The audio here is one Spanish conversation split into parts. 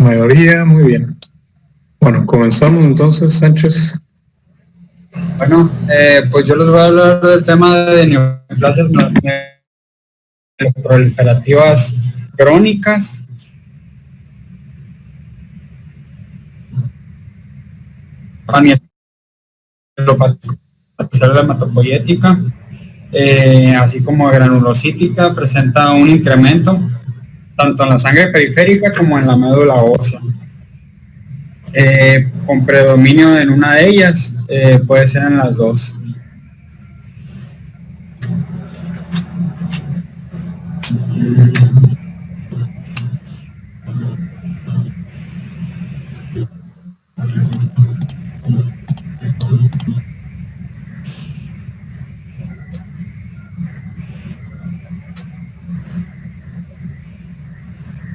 Mayoría, muy bien. Bueno, comenzamos entonces, Sánchez. Bueno, pues yo les voy a hablar del tema de neoplasias proliferativas crónicas. Célula hematopoyética, así como granulocítica, presenta un incremento tanto en la sangre periférica como en la médula ósea, con predominio en una de ellas, puede ser en las dos.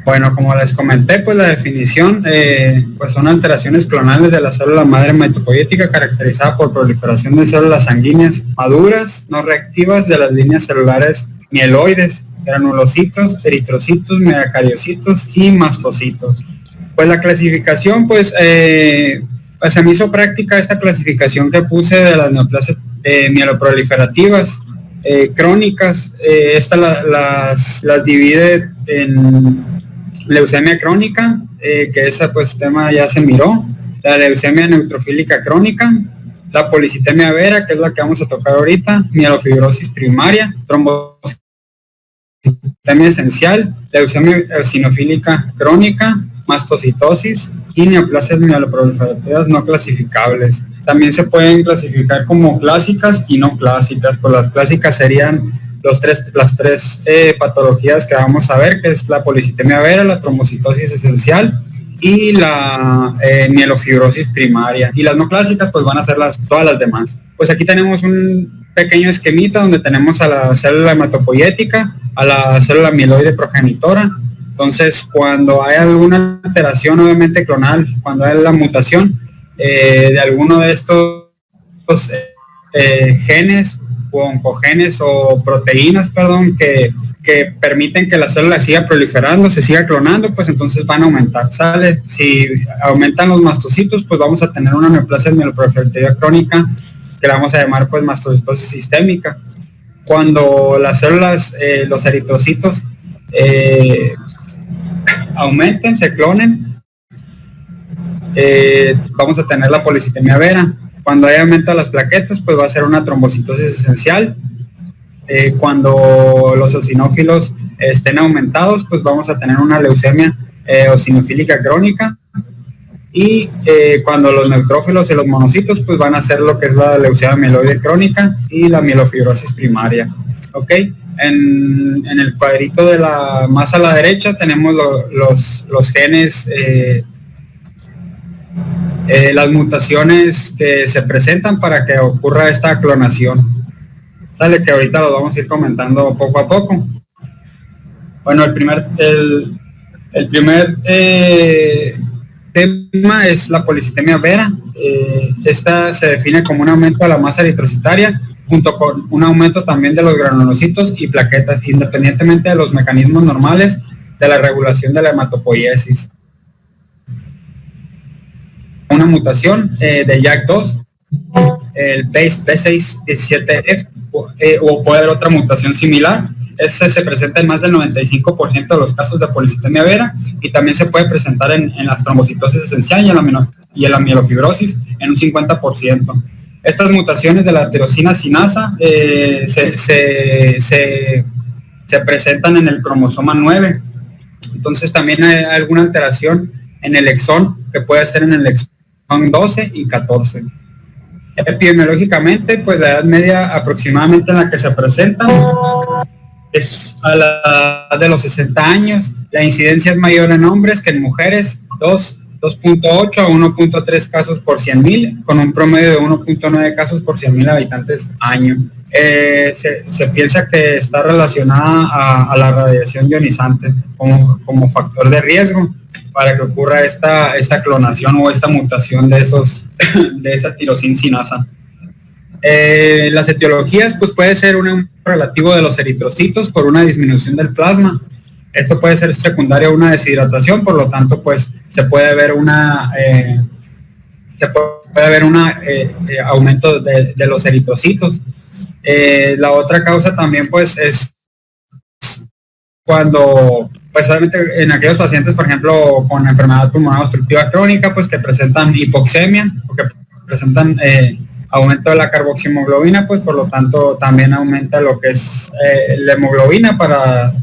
Bueno, como les comenté, pues la definición pues son alteraciones clonales de la célula madre hematopoyética caracterizada por proliferación de células sanguíneas maduras, no reactivas de las líneas celulares mieloides, granulocitos, eritrocitos, megacariocitos y mastocitos. Pues la clasificación, pues se me hizo práctica esta clasificación que puse de las neoplasias mieloproliferativas crónicas. Las divide en leucemia crónica, que esa pues tema ya se miró, la leucemia neutrofílica crónica, la policitemia vera, que es la que vamos a tocar ahorita, mielofibrosis primaria, trombocitemia esencial, leucemia eosinofílica crónica, mastocitosis y neoplasias mieloproliferativas no clasificables. También se pueden clasificar como clásicas y no clásicas, pues las clásicas serían las tres patologías que vamos a ver, que es la policitemia vera, la trombocitosis esencial y la mielofibrosis primaria. Y las no clásicas pues van a ser todas las demás. Pues aquí tenemos un pequeño esquemita donde tenemos a la célula hematopoyética, a la célula mieloide progenitora. Entonces, cuando hay alguna alteración, obviamente clonal, cuando hay la mutación de alguno de estos genes o oncogenes o proteínas, que permiten que la célula siga proliferando, se siga clonando, pues entonces van a aumentar, ¿sale? Si aumentan los mastocitos, pues vamos a tener una neoplasia mieloproliferativa crónica, que la vamos a llamar pues mastocitosis sistémica. Cuando las células, los eritrocitos, aumenten, se clonen, vamos a tener la policitemia vera. Cuando hay aumento de las plaquetas, pues va a ser una trombocitosis esencial. Cuando los eosinófilos estén aumentados, pues vamos a tener una leucemia eosinofílica crónica. Y cuando los neutrófilos y los monocitos, pues van a ser lo que es la leucemia mieloide crónica y la mielofibrosis primaria. ¿Ok? En el cuadrito de más a la derecha tenemos los genes, las mutaciones que se presentan para que ocurra esta clonación. Sale que ahorita lo vamos a ir comentando poco a poco. Bueno, el primer tema es la policitemia vera. Esta se define como un aumento de la masa eritrocitaria junto con un aumento también de los granulocitos y plaquetas, independientemente de los mecanismos normales de la regulación de la hematopoiesis. Una mutación de JAK2, el B617F, o puede haber otra mutación similar. Ese se presenta en más del 95% de los casos de policitemia vera y también se puede presentar en las trombocitosis esencial y en la mielofibrosis en un 50%. Estas mutaciones de la tirosina sinasa se presentan en el cromosoma 9. Entonces también hay alguna alteración en el exón, que puede ser en el exón 12 y 14. Epidemiológicamente, pues la edad media aproximadamente en la que se presenta es a la edad de los 60 años. La incidencia es mayor en hombres que en mujeres, 2.8 a 1.3 casos por 100.000, con un promedio de 1.9 casos por 100.000 habitantes año. Se piensa que está relacionada a la radiación ionizante como factor de riesgo para que ocurra esta clonación o esta mutación de esa tirosina sinasa. Las etiologías, pues puede ser un aumento relativo de los eritrocitos por una disminución del plasma, Esto puede ser secundario a una deshidratación, por lo tanto, pues se puede ver aumento de los eritrocitos. La otra causa también, pues, es cuando, pues, obviamente en aquellos pacientes, por ejemplo, con enfermedad pulmonar obstructiva crónica, pues que presentan hipoxemia o que presentan aumento de la carboxiemoglobina, pues por lo tanto también aumenta lo que es la hemoglobina para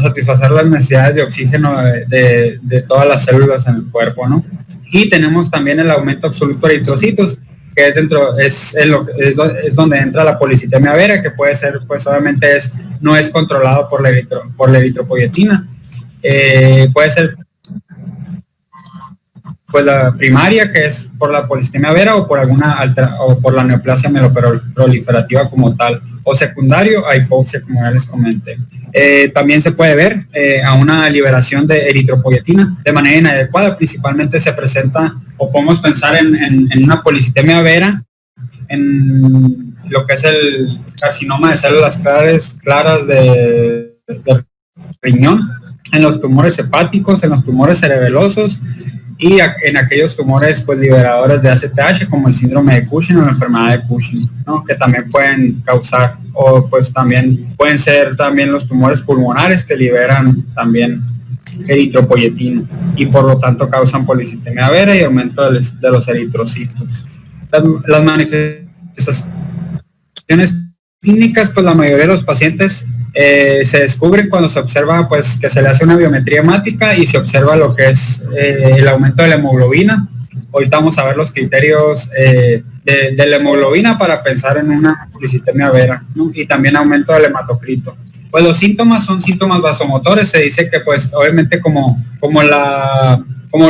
satisfacer las necesidades de oxígeno de todas las células en el cuerpo, ¿no? Y tenemos también el aumento absoluto de eritrocitos, que es donde entra la policitemia vera, que puede ser, pues obviamente no es controlado por la eritropoyetina. Puede ser pues la primaria, que es por la policitemia vera o por la neoplasia mieloproliferativa como tal, o secundario a hipoxia, como ya les comenté. También se puede ver a una liberación de eritropoyetina de manera inadecuada. Principalmente se presenta, o podemos pensar en una policitemia vera, en lo que es el carcinoma de células claras de riñón, en los tumores hepáticos, en los tumores cerebelosos y en aquellos tumores, pues, liberadores de ACTH, como el síndrome de Cushing o la enfermedad de Cushing, ¿no? Que también pueden causar, o pues también pueden ser también los tumores pulmonares que liberan también eritropoyetina y por lo tanto causan policitemia vera y aumento de los eritrocitos. Las manifestaciones clínicas, pues la mayoría de los pacientes se descubren cuando se observa, pues, que se le hace una biometría hemática y se observa lo que es el aumento de la hemoglobina. Ahorita vamos a ver los criterios de la hemoglobina para pensar en una policitemia vera, ¿no? Y también aumento del hematocrito. Pues los síntomas son síntomas vasomotores. Se dice que, pues, obviamente como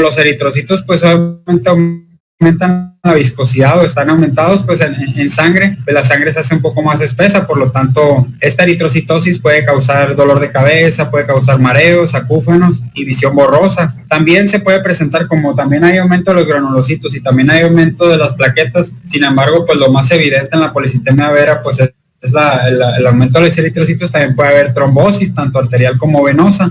los eritrocitos, pues obviamente aumentan la viscosidad o están aumentados, pues en sangre, pues la sangre se hace un poco más espesa, por lo tanto esta eritrocitosis puede causar dolor de cabeza, puede causar mareos, acúfenos y visión borrosa. También se puede presentar, como también hay aumento de los granulocitos y también hay aumento de las plaquetas. Sin embargo, pues lo más evidente en la policitemia vera, pues es el aumento de los eritrocitos. También puede haber trombosis, tanto arterial como venosa,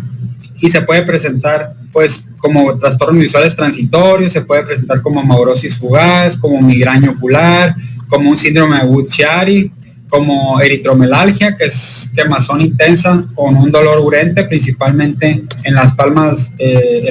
y se puede presentar, pues, como trastornos visuales transitorios, se puede presentar como amaurosis fugaz, como migraña ocular, como un síndrome de Budd-Chiari, como eritromelalgia, que es quemazón intensa con un dolor urente, principalmente en las palmas de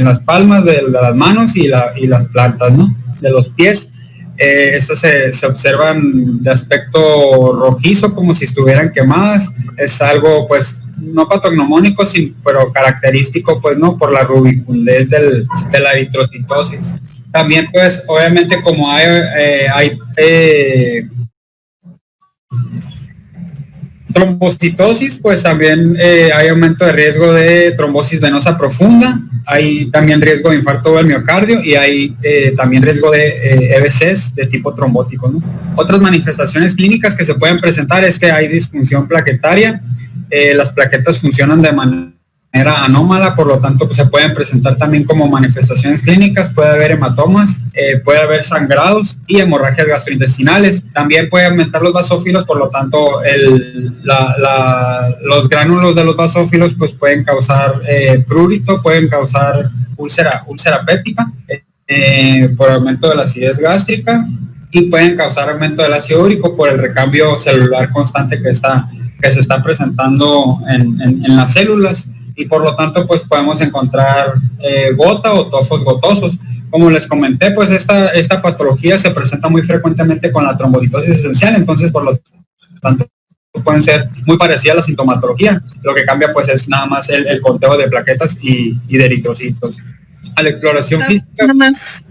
las manos y las plantas, ¿no?, de los pies. Estas se observan de aspecto rojizo, como si estuvieran quemadas. Es algo, pues, no patognomónico, pero característico, pues, no, por la rubicundez de la eritrocitosis. También, pues, obviamente, como hay trombocitosis, pues también hay aumento de riesgo de trombosis venosa profunda, hay también riesgo de infarto del miocardio y hay también riesgo de EBCs de tipo trombótico, ¿no? Otras manifestaciones clínicas que se pueden presentar es que hay disfunción plaquetaria. Las plaquetas funcionan de manera anómala, por lo tanto, pues, se pueden presentar también como manifestaciones clínicas. Puede haber hematomas, puede haber sangrados y hemorragias gastrointestinales. También puede aumentar los basófilos, por lo tanto los gránulos de los basófilos, pues, pueden causar prurito, pueden causar úlcera péptica por aumento de la acidez gástrica, y pueden causar aumento del ácido úrico por el recambio celular constante que se está presentando en las células, y por lo tanto, pues, podemos encontrar gota o tofos gotosos. Como les comenté, pues esta patología se presenta muy frecuentemente con la trombocitosis esencial, entonces por lo tanto pueden ser muy parecidas a la sintomatología. Lo que cambia, pues, es nada más el conteo de plaquetas y de eritrocitos. A la exploración física. Nada más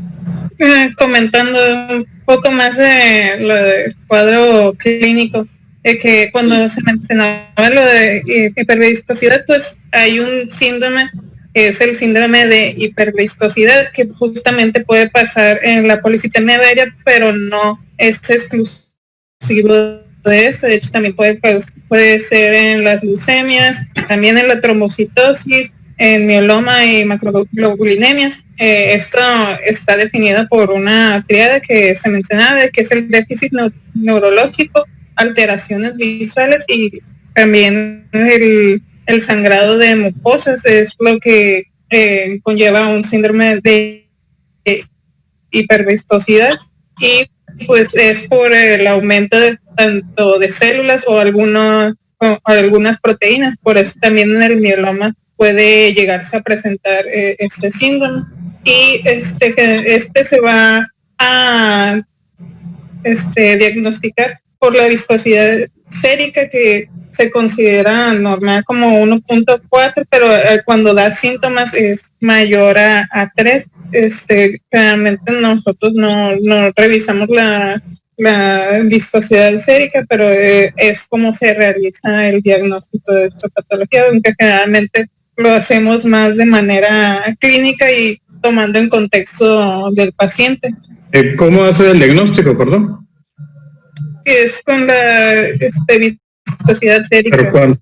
comentando un poco más de lo del cuadro clínico, que cuando se mencionaba lo de hiperviscosidad, pues hay un síndrome que es el síndrome de hiperviscosidad, que justamente puede pasar en la policitemia vera, pero no es exclusivo de esto. De hecho, también puede ser en las leucemias, también en la trombocitosis, en mieloma y macroglobulinemias. Esto está definido por una tríada que se mencionaba, que es el déficit neurológico, alteraciones visuales y también el sangrado de mucosas es lo que conlleva un síndrome de hiperviscosidad, y pues es por el aumento de tanto de células o algunas proteínas. Por eso también en el mieloma puede llegarse a presentar este síndrome, y este se va a diagnosticar por la viscosidad sérica, que se considera normal como 1.4, pero cuando da síntomas es mayor a 3. Generalmente nosotros no revisamos la viscosidad sérica, pero es como se realiza el diagnóstico de esta patología, aunque generalmente lo hacemos más de manera clínica y tomando en contexto del paciente. ¿Cómo hace el diagnóstico, perdón? Es con la viscosidad sérica. ¿Pero cuánto?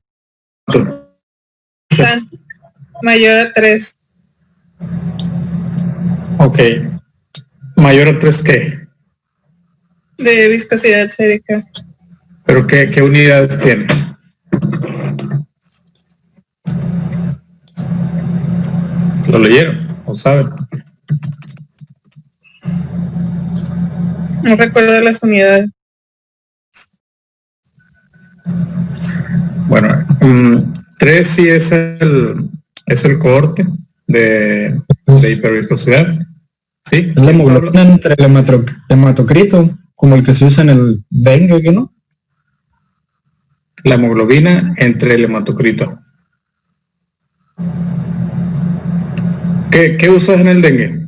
Mayor a 3. Ok. ¿Mayor a 3 qué? De viscosidad sérica. ¿Pero qué unidades tiene? ¿Lo leyeron o saben? No recuerdo las unidades. Bueno, 3 sí es el cohorte de hiperviscosidad. ¿Sí? Es la hemoglobina entre el hematocrito, como el que se usa en el dengue, ¿qué no? La hemoglobina entre el hematocrito. ¿Qué usas en el dengue?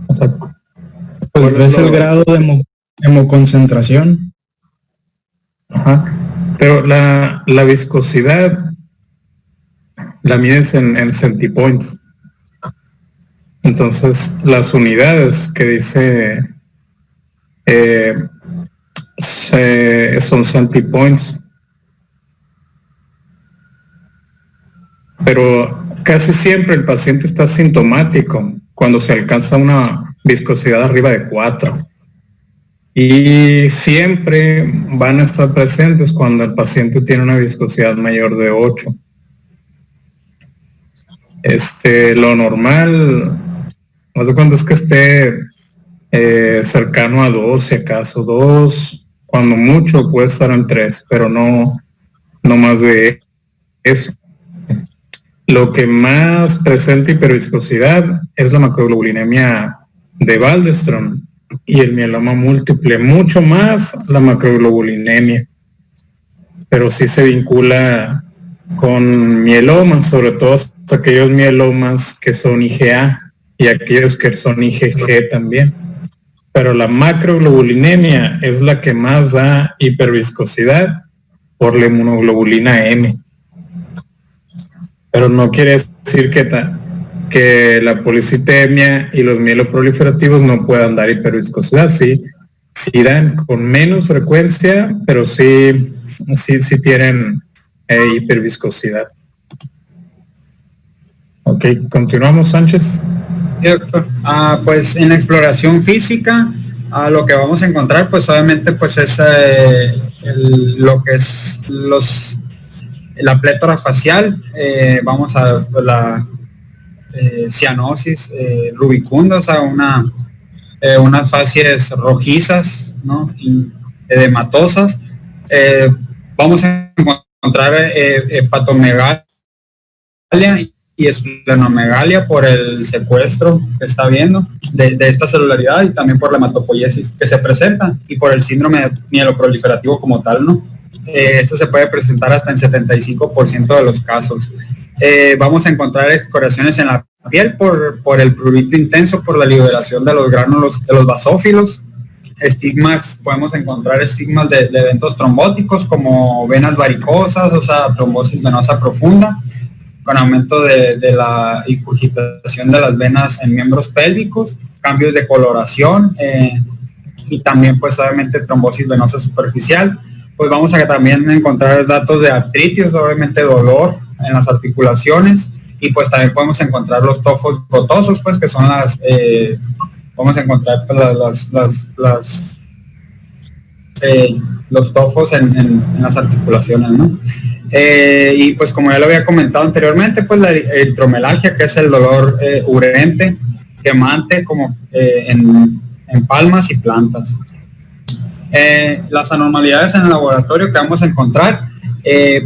O sea, pues es el grado de hemoconcentración. Ajá. Pero la viscosidad la mides en centipoints. Entonces, las unidades que dice son centipoints. Pero casi siempre el paciente está sintomático cuando se alcanza una viscosidad arriba de 4. Y siempre van a estar presentes cuando el paciente tiene una viscosidad mayor de 8. Lo normal, no sé cuándo es que esté cercano a 2, si acaso 2, cuando mucho puede estar en 3, pero no más de eso. Lo que más presenta hiperviscosidad es la macroglobulinemia de Waldenström y el mieloma múltiple, mucho más la macroglobulinemia, pero sí se vincula con mielomas, sobre todo aquellos mielomas que son IgA y aquellos que son IgG también. Pero la macroglobulinemia es la que más da hiperviscosidad por la inmunoglobulina M. Pero no quiere decir que la policitemia y los mieloproliferativos no puedan dar hiperviscosidad. Sí dan con menos frecuencia, pero sí tienen hiperviscosidad. Ok, continuamos, Sánchez. Sí, doctor. Pues en la exploración física, lo que vamos a encontrar, pues obviamente, pues es lo que es la plétora facial. Vamos a la cianosis rubicunda, o sea, unas facies rojizas, ¿no? Y edematosas. Vamos a encontrar hepatomegalia y esplenomegalia por el secuestro que está viendo de esta celularidad, y también por la hematopoiesis que se presenta, y por el síndrome mieloproliferativo como tal, ¿no? Esto se puede presentar hasta en 75% de los casos. Vamos a encontrar escoriaciones en la piel por el prurito intenso, por la liberación de los gránulos de los basófilos. Estigmas, podemos encontrar estigmas de eventos trombóticos como venas varicosas, o sea, trombosis venosa profunda, con aumento de la ingurgitación de las venas en miembros pélvicos, cambios de coloración y también pues obviamente trombosis venosa superficial. Pues vamos a también encontrar datos de artritis, obviamente dolor en las articulaciones, y pues también podemos encontrar los tofos gotosos, pues que son vamos a encontrar las los tofos en las articulaciones, ¿no? Y pues como ya lo había comentado anteriormente, pues la eritromelalgia, que es el dolor urente, quemante, como en palmas y plantas. Las anormalidades en el laboratorio que vamos a encontrar,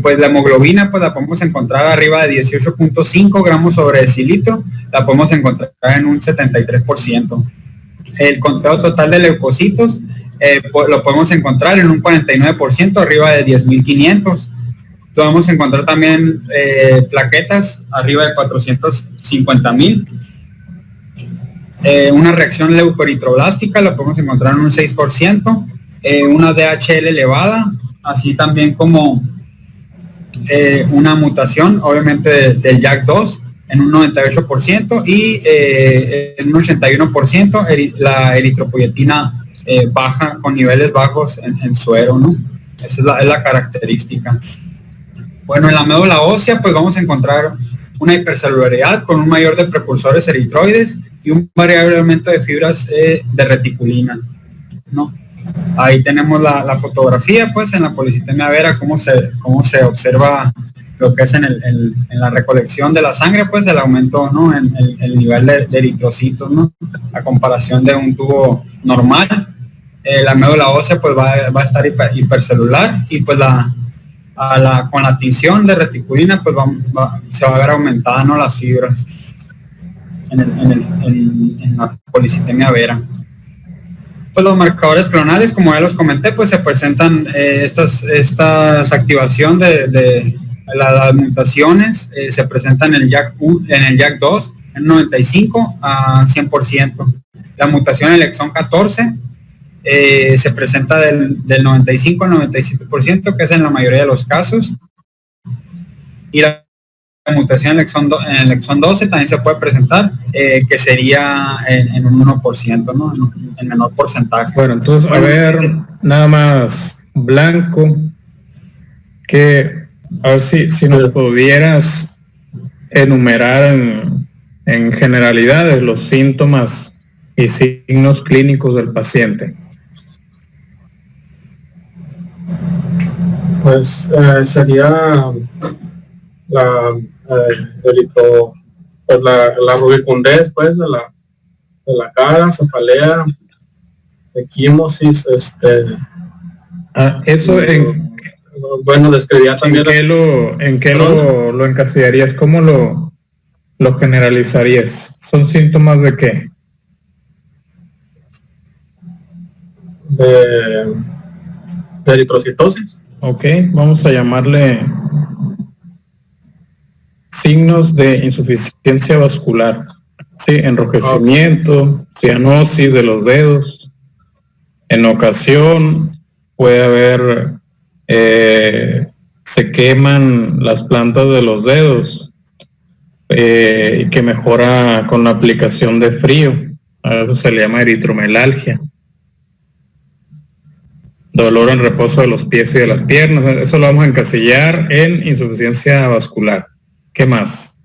pues la hemoglobina pues la podemos encontrar arriba de 18.5 gramos sobre decilitro, la podemos encontrar en un 73%. El conteo total de leucocitos lo podemos encontrar en un 49%, arriba de 10.500. Vamos a encontrar también plaquetas arriba de 450.000. Una reacción leucoeritroblástica la podemos encontrar en un 6%. Una DHL elevada, así también como una mutación, obviamente, del JAK2 en un 98% y en un 81% la eritropoyetina baja, con niveles bajos en suero, ¿no? Esa es la característica. Bueno, en la médula ósea, pues vamos a encontrar una hipercelularidad con un mayor de precursores eritroides y un variable aumento de fibras de reticulina, ¿no? Ahí tenemos la fotografía, pues, en la policitemia vera, cómo se observa lo que es en la recolección de la sangre, pues, el aumento, ¿no? En el nivel de eritrocitos, ¿no? A comparación de un tubo normal. La médula ósea, pues, va a estar hipercelular y, pues, con la tinción de reticulina, pues, se va a ver aumentada, ¿no? Las fibras en la policitemia vera. Pues los marcadores clonales, como ya los comenté, pues se presentan estas activación de las mutaciones, se presentan en el JAK2 en 95 a 100%. La mutación en el exón 14 se presenta del 95 al 97%, que es en la mayoría de los casos. Y la mutación en el exón 12 también se puede presentar, que sería en un 1%, ¿no? En menor porcentaje. Bueno, entonces, a ver, nada más blanco, que a ver si nos pudieras enumerar en generalidades los síntomas y signos clínicos del paciente. Pues sería la rubicundez, pues, de la cara, cefalea, equimosis, eso bueno, describía también. ¿En qué lo encasillarías? ¿Cómo lo generalizarías? ¿Son síntomas de qué? De eritrocitosis. Ok, vamos a llamarle signos de insuficiencia vascular. Sí, enrojecimiento, cianosis de los dedos. En ocasión puede haber, se queman las plantas de los dedos, y que mejora con la aplicación de frío. A eso se le llama eritromelalgia. Dolor en reposo de los pies y de las piernas. Eso lo vamos a encasillar en insuficiencia vascular. ¿Qué más?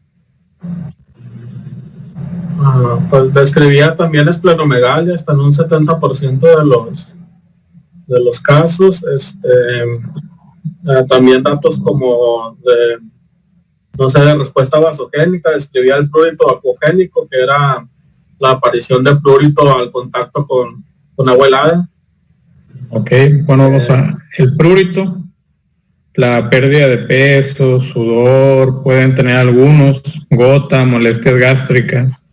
Pues describía también esplenomegalia hasta en un 70% de los casos. También datos como de respuesta vasogénica. Describía el prurito acogénico, que era la aparición de prurito al contacto con agua helada. Ok, bueno, vamos a el prurito, la pérdida de peso, sudor, pueden tener algunos, gota, molestias gástricas,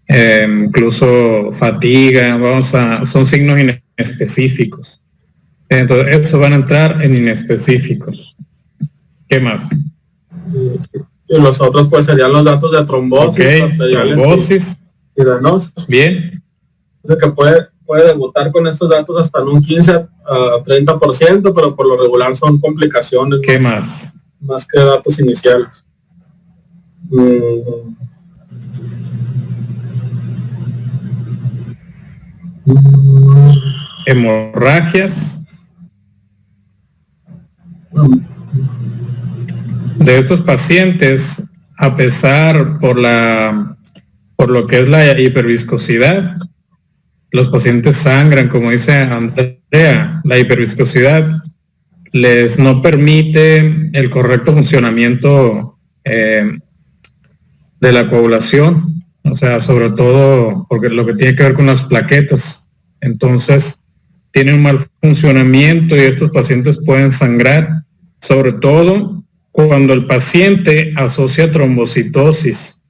incluso fatiga, son signos inespecíficos. Entonces, esos van a entrar en inespecíficos. ¿Qué más? Y los otros pues serían los datos de trombosis, trombosis y venosis. Bien. Lo que puede debutar con estos datos hasta en un 15 a 30%, pero por lo regular son complicaciones. ¿Qué más? Más que datos iniciales. Hemorragias. De estos pacientes, a pesar por lo que es la hiperviscosidad, los pacientes sangran, como dice Andrés La hiperviscosidad les no permite el correcto funcionamiento de la coagulación, o sea, sobre todo porque lo que tiene que ver con las plaquetas. Entonces, tiene un mal funcionamiento y estos pacientes pueden sangrar, sobre todo cuando el paciente asocia trombocitosis.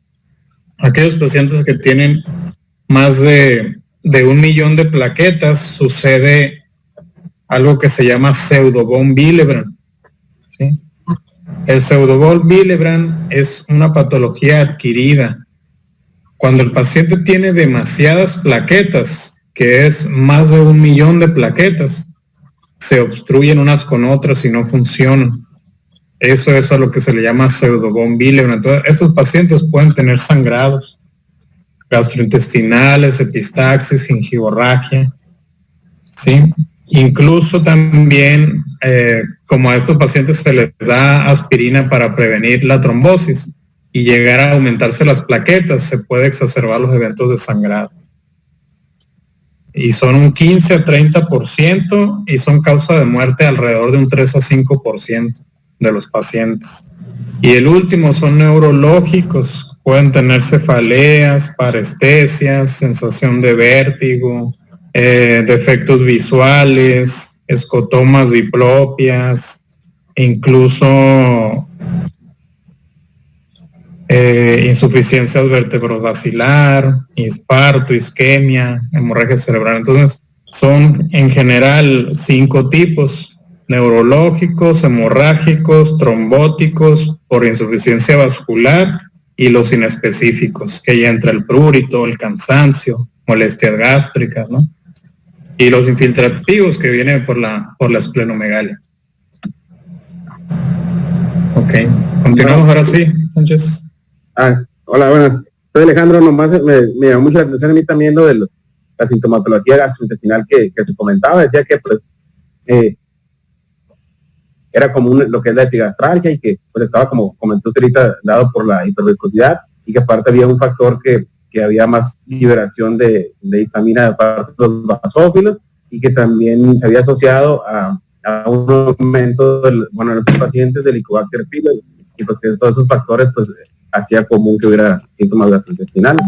Aquellos pacientes que tienen más de 1 millón de plaquetas, sucede algo que se llama pseudo von Willebrand, ¿sí? El pseudo von Willebrand es una patología adquirida. Cuando el paciente tiene demasiadas plaquetas, que es más de 1 millón de plaquetas, se obstruyen unas con otras y no funcionan. Eso es a lo que se le llama pseudo von Willebrand. Entonces, estos pacientes pueden tener sangrados gastrointestinales, epistaxis, gingivorragia, ¿sí? Incluso también, como a estos pacientes se les da aspirina para prevenir la trombosis y llegar a aumentarse las plaquetas, se puede exacerbar los eventos de sangrado. Y son un 15 a 30% y son causa de muerte alrededor de un 3 a 5% de los pacientes. Y el último son neurológicos. Pueden tener cefaleas, parestesias, sensación de vértigo, defectos visuales, escotomas, diplopias, incluso insuficiencia vertebrovascular, infarto, isquemia, hemorragia cerebral. Entonces, son en general 5 tipos: neurológicos, hemorrágicos, trombóticos, por insuficiencia vascular, y los inespecíficos, que ya entra el prurito, el cansancio, molestias gástricas, ¿no? Y los infiltrativos, que vienen por la esplenomegalia. Ok, continuamos ahora sí, Sánchez. Hola, buenas. Soy Alejandro. Nomás me llamó mucho la atención a mí también lo de la sintomatología gastrointestinal que se comentaba. Decía que pues era común lo que es la epigastralgia y que pues estaba, como comentó usted ahorita, dado por la hiperviscosidad, y que aparte había un factor que había más liberación de histamina de parte de los basófilos, y que también se había asociado a un aumento en los pacientes del Helicobacter pylori, y pues que todos esos factores pues hacía común que hubiera síntomas gastrointestinales.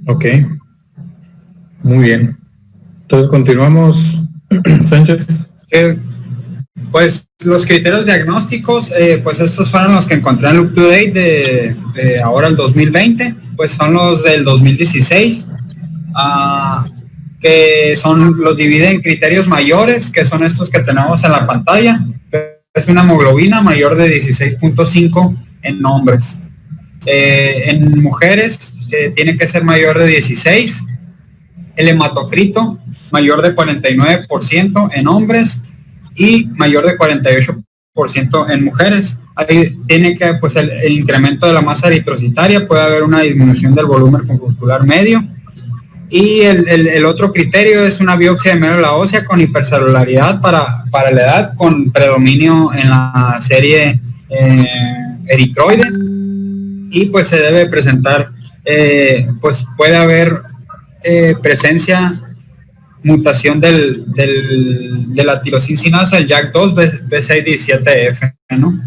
Ok, muy bien. Entonces continuamos, Sánchez. Pues los criterios diagnósticos, pues estos fueron los que encontré en UpToDate de ahora el 2020, pues son los del 2016, que los divide en criterios mayores, que son estos que tenemos en la pantalla. Es una hemoglobina mayor de 16.5 en hombres. En mujeres tiene que ser mayor de 16, el hematocrito mayor de 49% en hombres y mayor de 48% en mujeres. Ahí tiene que, pues, el incremento de la masa eritrocitaria, puede haber una disminución del volumen muscular medio. Y el otro criterio es una biopsia de médula ósea con hipercelularidad para la edad, con predominio en la serie eritroide, y pues se debe presentar, pues puede haber presencia, mutación de la tirosincina, el JAK2 B617F, ¿no?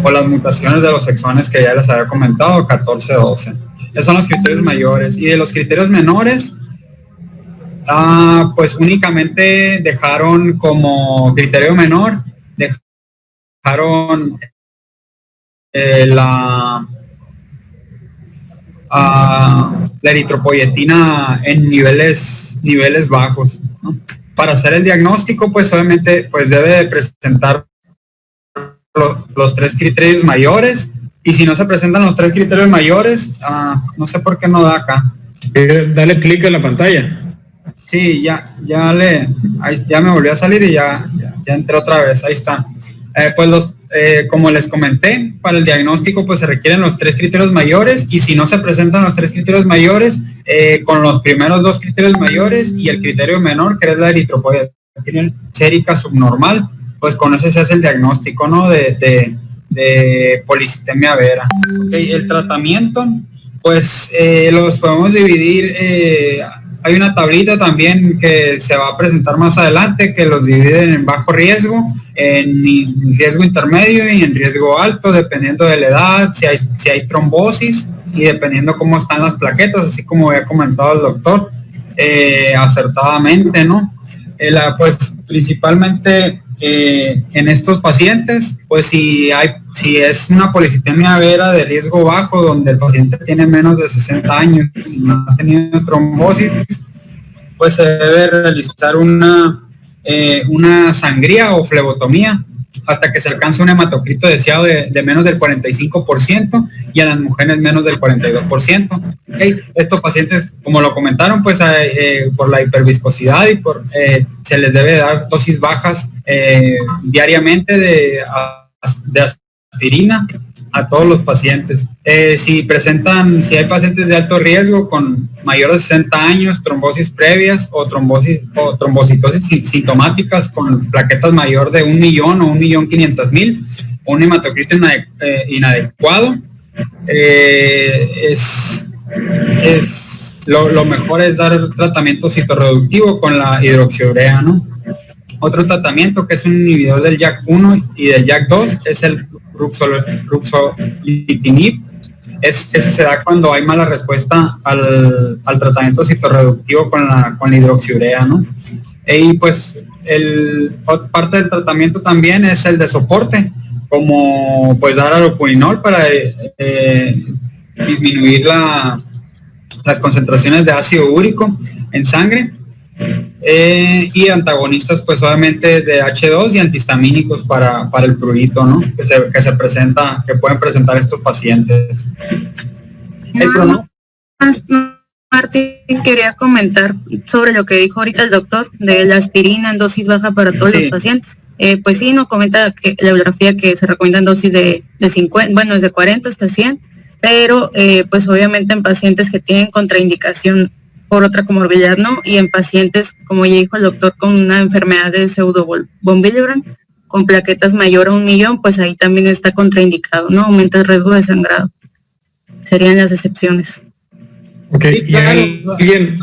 O las mutaciones de los exones que ya les había comentado, 14-12. Esos son los criterios mayores. Y de los criterios menores, pues únicamente dejaron como criterio menor, dejaron la eritropoyetina en niveles bajos, ¿no? Para hacer el diagnóstico, pues obviamente pues debe presentar los 3 criterios mayores, y si no se presentan los 3 criterios mayores, no sé por qué no da acá. Dale clic en la pantalla. Sí, ya me volvió a salir y ya entré otra vez. Ahí está. Pues como les comenté, para el diagnóstico pues se requieren los 3 criterios mayores, y si no se presentan los 3 criterios mayores, con los primeros 2 criterios mayores y el criterio menor, que es la eritropoyetina sérica subnormal, pues con ese se hace el diagnóstico, ¿no? de policitemia vera. Okay, el tratamiento, pues los podemos dividir hay una tablita también que se va a presentar más adelante que los dividen en bajo riesgo, en riesgo intermedio y en riesgo alto, dependiendo de la edad, si hay trombosis y dependiendo cómo están las plaquetas, así como había comentado el doctor acertadamente, ¿no? Pues principalmente en estos pacientes, pues si es una policitemia vera de riesgo bajo, donde el paciente tiene menos de 60 años y no ha tenido trombosis, pues se debe realizar una sangría o flebotomía hasta que se alcance un hematocrito deseado de menos del 45% y a las mujeres menos del 42%. ¿Okay? Estos pacientes, como lo comentaron, pues por la hiperviscosidad y se les debe dar dosis bajas diariamente de aspirina a todos los pacientes. Si hay pacientes de alto riesgo con mayor de 60 años, trombosis previas o trombocitosis sintomáticas con plaquetas mayor de 1 millón o 1.500.000, un hematocrito inadecuado, lo mejor es dar tratamiento citorreductivo con la hidroxiurea, ¿no? Otro tratamiento que es un inhibidor del JAK1 y del JAK2 es el ruxolitinib. Ese se da cuando hay mala respuesta al tratamiento citorreductivo con la hidroxiurea, ¿no? Y pues parte del tratamiento también es el de soporte, como pues dar alopurinol para disminuir las concentraciones de ácido úrico en sangre. Y antagonistas pues obviamente de H2 y antihistamínicos para el prurito, ¿no? Que pueden presentar estos pacientes. Martín quería comentar sobre lo que dijo ahorita el doctor de la aspirina en dosis baja para todos los pacientes. Pues sí, nos comenta que la bibliografía que se recomienda en dosis de 50, bueno, desde 40 hasta 100, pero pues obviamente en pacientes que tienen contraindicación por otra comorbilidad, ¿no? Y en pacientes, como ya dijo el doctor, con una enfermedad de pseudo von Willebrand, con plaquetas mayor a 1 millón, pues ahí también está contraindicado, ¿no? Aumenta el riesgo de sangrado. Serían las excepciones. Ok, y alguien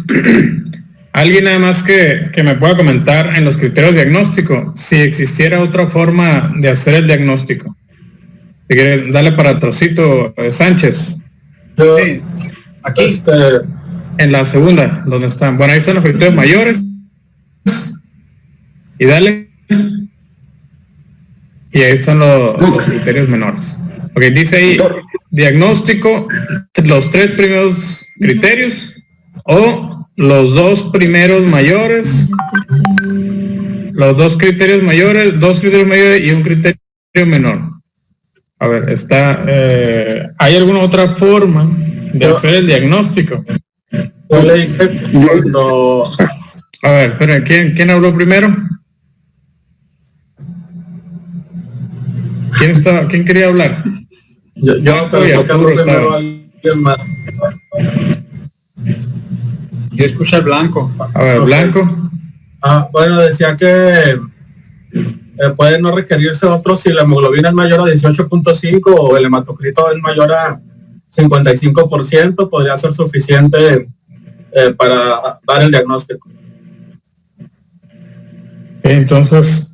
nada más que me pueda comentar en los criterios diagnósticos, si existiera otra forma de hacer el diagnóstico. Si quiere, dale para Trocito Sánchez. Sí, aquí. En la segunda, donde están. Bueno, ahí están los criterios mayores. Y dale. Y ahí están los criterios menores. Ok, dice ahí, diagnóstico, los 3 primeros criterios o los 2 primeros mayores, los 2 criterios mayores, 2 criterios mayores y un criterio menor. A ver, ¿hay alguna otra forma de hacer el diagnóstico? A ver, espera, ¿quién habló primero? ¿Quién quería hablar? Yo escuché el Blanco. A ver, Blanco. Bueno, decía que puede no requerirse otro si la hemoglobina es mayor a 18.5 o el hematocrito es mayor a 55%, podría ser suficiente para dar el diagnóstico. Entonces,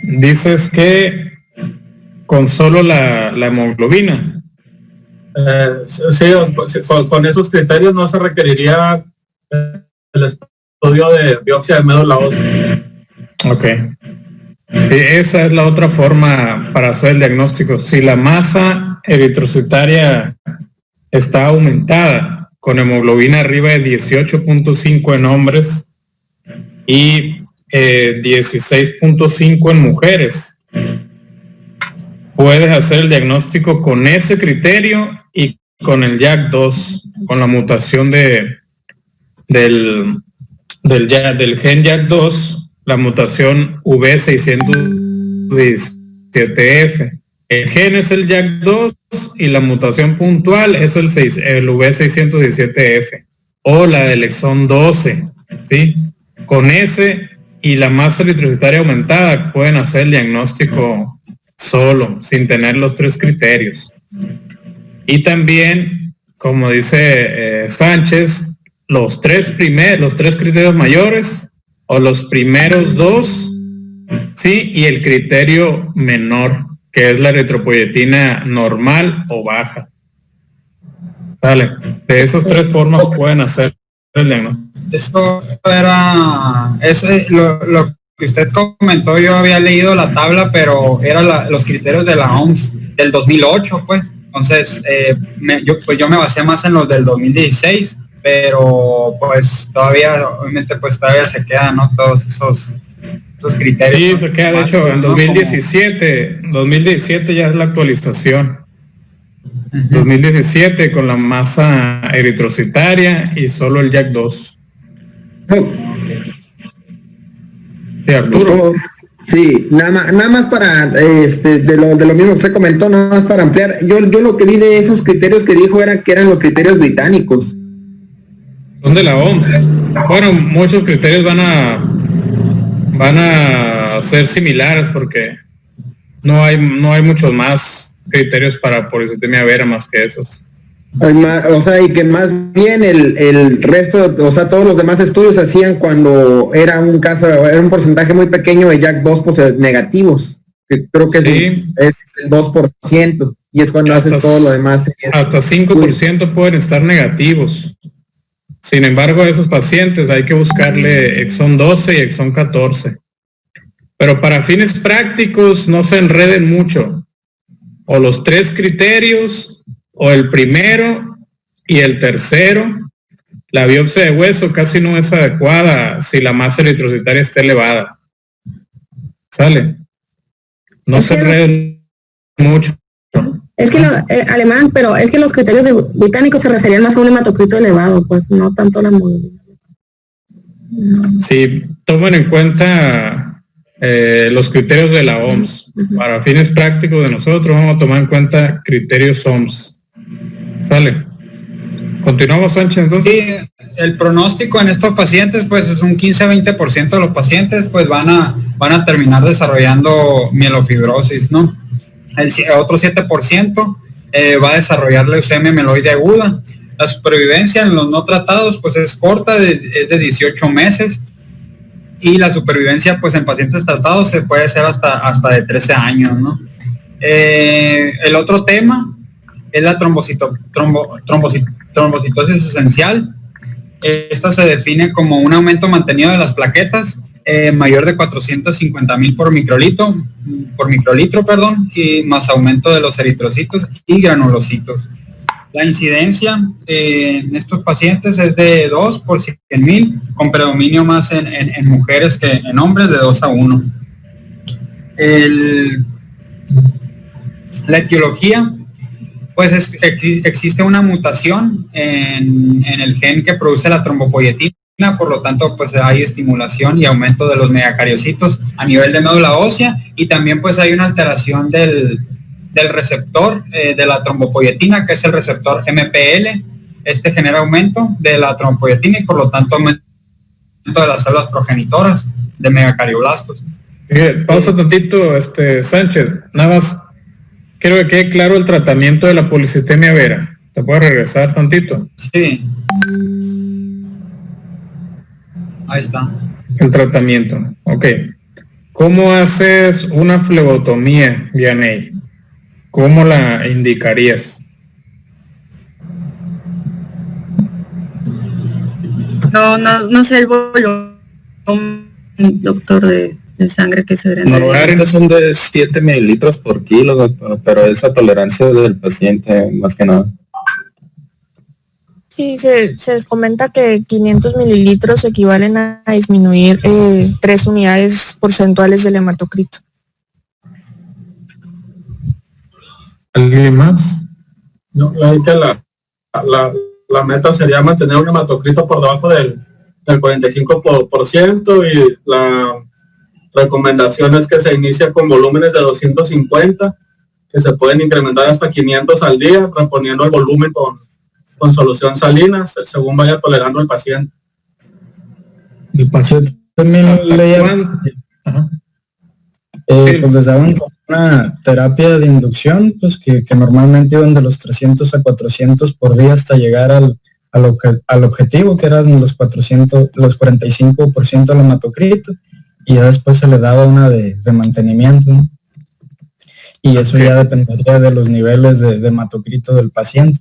dices que con solo la hemoglobina. Sí, con esos criterios no se requeriría el estudio de biopsia de médula ósea. Ok. Sí, esa es la otra forma para hacer el diagnóstico. Si la masa eritrocitaria está aumentada con hemoglobina arriba de 18.5 en hombres y 16.5 en mujeres, puedes hacer el diagnóstico con ese criterio y con el JAK2, con la mutación del gen JAK2, la mutación V617F. El gen es el JAK2 y la mutación puntual es el V617F o la del exón 12, ¿sí? Con ese y la masa eritrocitaria aumentada pueden hacer el diagnóstico solo, sin tener los 3 criterios. Y también, como dice Sánchez, los tres criterios mayores o los primeros dos, sí, y el criterio menor, que es la eritropoyetina normal o baja. Vale, de esas tres formas pueden hacer el diagnóstico. Eso era, lo que usted comentó, yo había leído la tabla, pero era los criterios de la OMS del 2008, pues. Entonces, yo me basé más en los del 2016, pero pues todavía, obviamente, pues todavía se quedan, ¿no? Todos esos criterios. Sí, se queda, de hecho, en 2017 ya es la actualización. 2017 con la masa eritrocitaria y solo el JAK2. Sí, Arturo. Sí, nada más para de lo mismo que usted comentó, nada más para ampliar. Yo lo que vi de esos criterios que dijo era que eran los criterios británicos. Son de la OMS. Bueno, muchos criterios van a ser similares porque no hay muchos más criterios para policitemia vera más que esos. O sea, y que más bien el resto, o sea, todos los demás estudios se hacían cuando era un porcentaje muy pequeño de JAK2 pues, negativos, que creo que es el 2%, y es cuando haces todo lo demás. Hasta 5% pueden estar negativos. Sin embargo, a esos pacientes hay que buscarle exón 12 y exón 14. Pero para fines prácticos no se enreden mucho. O los tres criterios, o el primero y el tercero. La biopsia de hueso casi no es adecuada si la masa eritrocitaria está elevada. ¿Sale? No se enreden mucho. Es que alemán, pero es que los criterios británicos se referían más a un hematocrito elevado, pues no tanto a la movilidad. Sí, tomen en cuenta los criterios de la OMS. Para fines prácticos de nosotros vamos a tomar en cuenta criterios OMS. ¿Sale? Continuamos, Sánchez, entonces. Sí, el pronóstico en estos pacientes pues es un 15-20% de los pacientes pues van a terminar desarrollando mielofibrosis, ¿no? El otro 7% va a desarrollar leucemia mieloide aguda. La supervivencia en los no tratados pues es corta, es de 18 meses. Y la supervivencia pues en pacientes tratados se puede hacer hasta de 13 años, ¿no? El otro tema es la trombocitosis esencial. Esta se define como un aumento mantenido de las plaquetas mayor de 450,000 por microlitro, y más aumento de los eritrocitos y granulocitos. La incidencia en estos pacientes es de 2 por 100,000, con predominio más en mujeres que en hombres, de 2 a 1. La etiología, pues existe una mutación en el gen que produce la trombopoyetina, por lo tanto pues hay estimulación y aumento de los megacariocitos a nivel de médula ósea, y también pues hay una alteración del receptor de la trombopoyetina, que es el receptor MPL. Este genera aumento de la trombopoyetina y por lo tanto aumento de las células progenitoras de megacardioblastos. Pausa tantito, Sánchez, nada más quiero que quede claro el tratamiento de la policitemia vera. ¿Te puedes regresar tantito? Sí. Ahí está. El tratamiento, ok. ¿Cómo haces una flebotomía, Vianney? ¿Cómo la indicarías? No sé el volumen, doctor, de sangre que se drena. Normalmente son de 7 mililitros por kilo, doctor, pero esa tolerancia del paciente más que nada. Sí, se comenta que 500 mililitros equivalen a disminuir 3 unidades porcentuales del hematocrito. ¿Alguien más? No, que la meta sería mantener un hematocrito por debajo del 45%, y la recomendación es que se inicie con volúmenes de 250, que se pueden incrementar hasta 500 al día, reponiendo el volumen con solución salina, según vaya tolerando el paciente. El paciente también leía, pues les daban una terapia de inducción, pues que normalmente iban de los 300 a 400 por día hasta llegar al al objetivo, que eran los 45% del hematocrito, y ya después se le daba una de mantenimiento, ¿no? Y eso ya dependería de los niveles de hematocrito del paciente.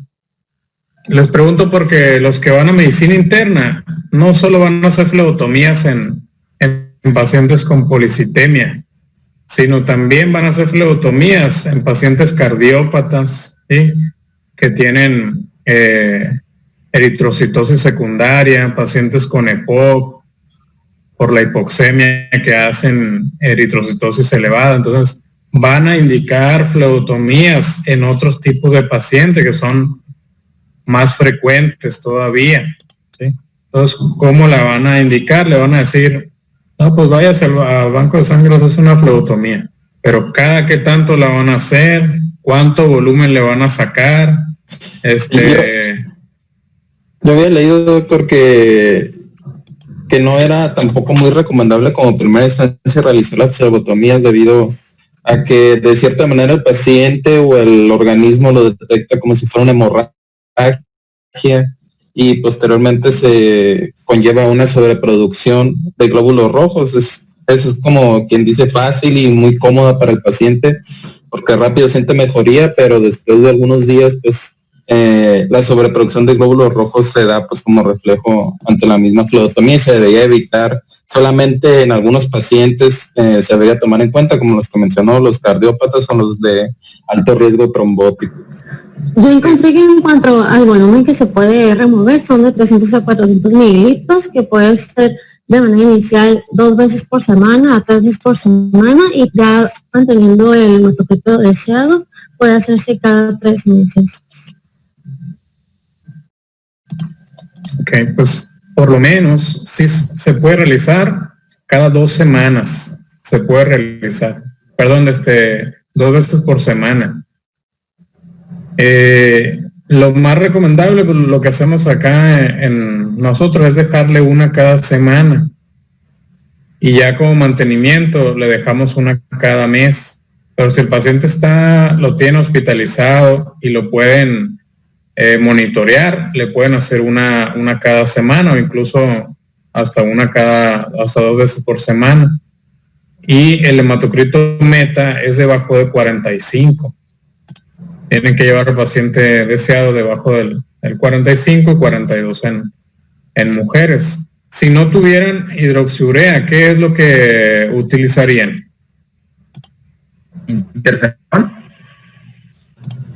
Les pregunto porque los que van a medicina interna no solo van a hacer flebotomías en pacientes con policitemia, sino también van a hacer flebotomías en pacientes cardiópatas, ¿sí?, que tienen eritrocitosis secundaria, pacientes con EPOC, por la hipoxemia que hacen eritrocitosis elevada. Entonces van a indicar flebotomías en otros tipos de pacientes que son más frecuentes todavía, ¿sí? Entonces, ¿cómo la van a indicar? Le van a decir, no, pues váyase al banco de sangre, es una flebotomía, pero cada qué tanto la van a hacer, cuánto volumen le van a sacar. Yo había leído, doctor, que no era tampoco muy recomendable como primera instancia realizar las flebotomías debido a que de cierta manera el paciente o el organismo lo detecta como si fuera una hemorragia y posteriormente se conlleva una sobreproducción de glóbulos rojos. Eso es como quien dice fácil y muy cómoda para el paciente porque rápido siente mejoría, pero después de algunos días pues la sobreproducción de glóbulos rojos se da pues como reflejo ante la misma flebotomía y se debería evitar. Solamente en algunos pacientes se debería tomar en cuenta, como los que mencionó, los cardiópatas o los de alto riesgo trombótico. Yo encontré que en cuanto al volumen que se puede remover son de 300 a 400 mililitros, que puede ser de manera inicial 2 veces por semana a 3 veces por semana, y ya manteniendo el hematocrito deseado puede hacerse cada 3 meses. Ok, pues por lo menos sí se puede realizar cada 2 semanas, se puede realizar, 2 veces por semana. Lo más recomendable, pues, lo que hacemos acá en nosotros es dejarle una cada semana y ya como mantenimiento le dejamos una cada mes. Pero si el paciente lo tiene hospitalizado y lo pueden monitorear, le pueden hacer una cada semana o incluso hasta 2 veces por semana. Y el hematocrito meta es debajo de 45. Tienen que llevar al paciente deseado debajo del 45 y 42 en mujeres. Si no tuvieran hidroxiurea, ¿qué es lo que utilizarían?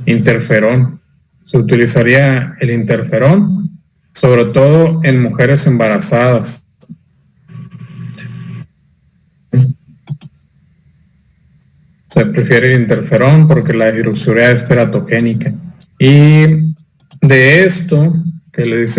Interferón. Se utilizaría el interferón, sobre todo en mujeres embarazadas. Se prefiere el interferón porque la hidroxiurea es teratogénica. Y de esto que les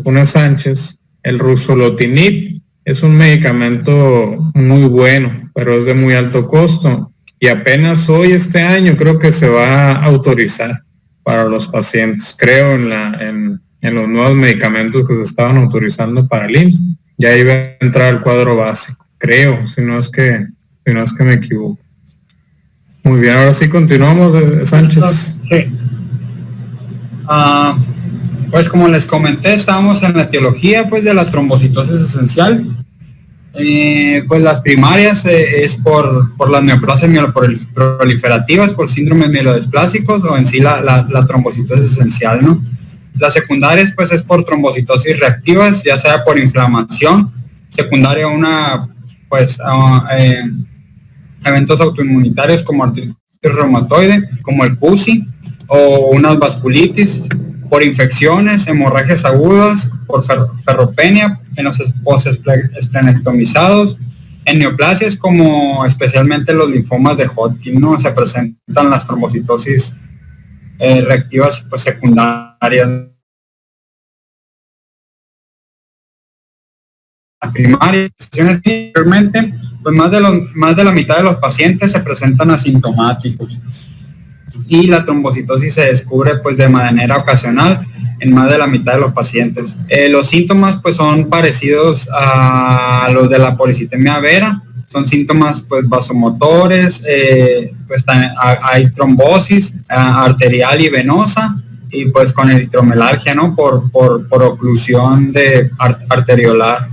pone Sánchez, el ruxolitinib es un medicamento muy bueno, pero es de muy alto costo. Y apenas hoy, este año, creo que se va a autorizar para los pacientes. Creo en los nuevos medicamentos que se estaban autorizando para el IMSS. Ya iba a entrar al cuadro básico. Creo, si no es que me equivoco. Muy bien, ahora sí continuamos, Sánchez. Sí. Pues como les comenté, estábamos en la etiología pues de la trombocitosis esencial. Pues las primarias es por las neoplasias mieloproliferativas, por síndromes mielodesplásicos o en sí la trombocitosis esencial, ¿no? Las secundarias pues es por trombocitosis reactivas, ya sea por inflamación secundaria a una eventos autoinmunitarios como artritis reumatoide, como el CUSI, o unas vasculitis, por infecciones, hemorragias agudas, por ferropenia, en los post-esplenectomizados, en neoplasias como especialmente los linfomas de Hodgkin, ¿no? Se presentan las trombocitosis reactivas pues, secundarias. Primarias, pues más de la mitad de los pacientes se presentan asintomáticos y la trombocitosis se descubre pues de manera ocasional en más de la mitad de los pacientes. Los síntomas pues son parecidos a los de la policitemia vera, son síntomas pues vasomotores, pues hay trombosis arterial y venosa, y pues con eritromelalgia, ¿no? Por oclusión arteriolar,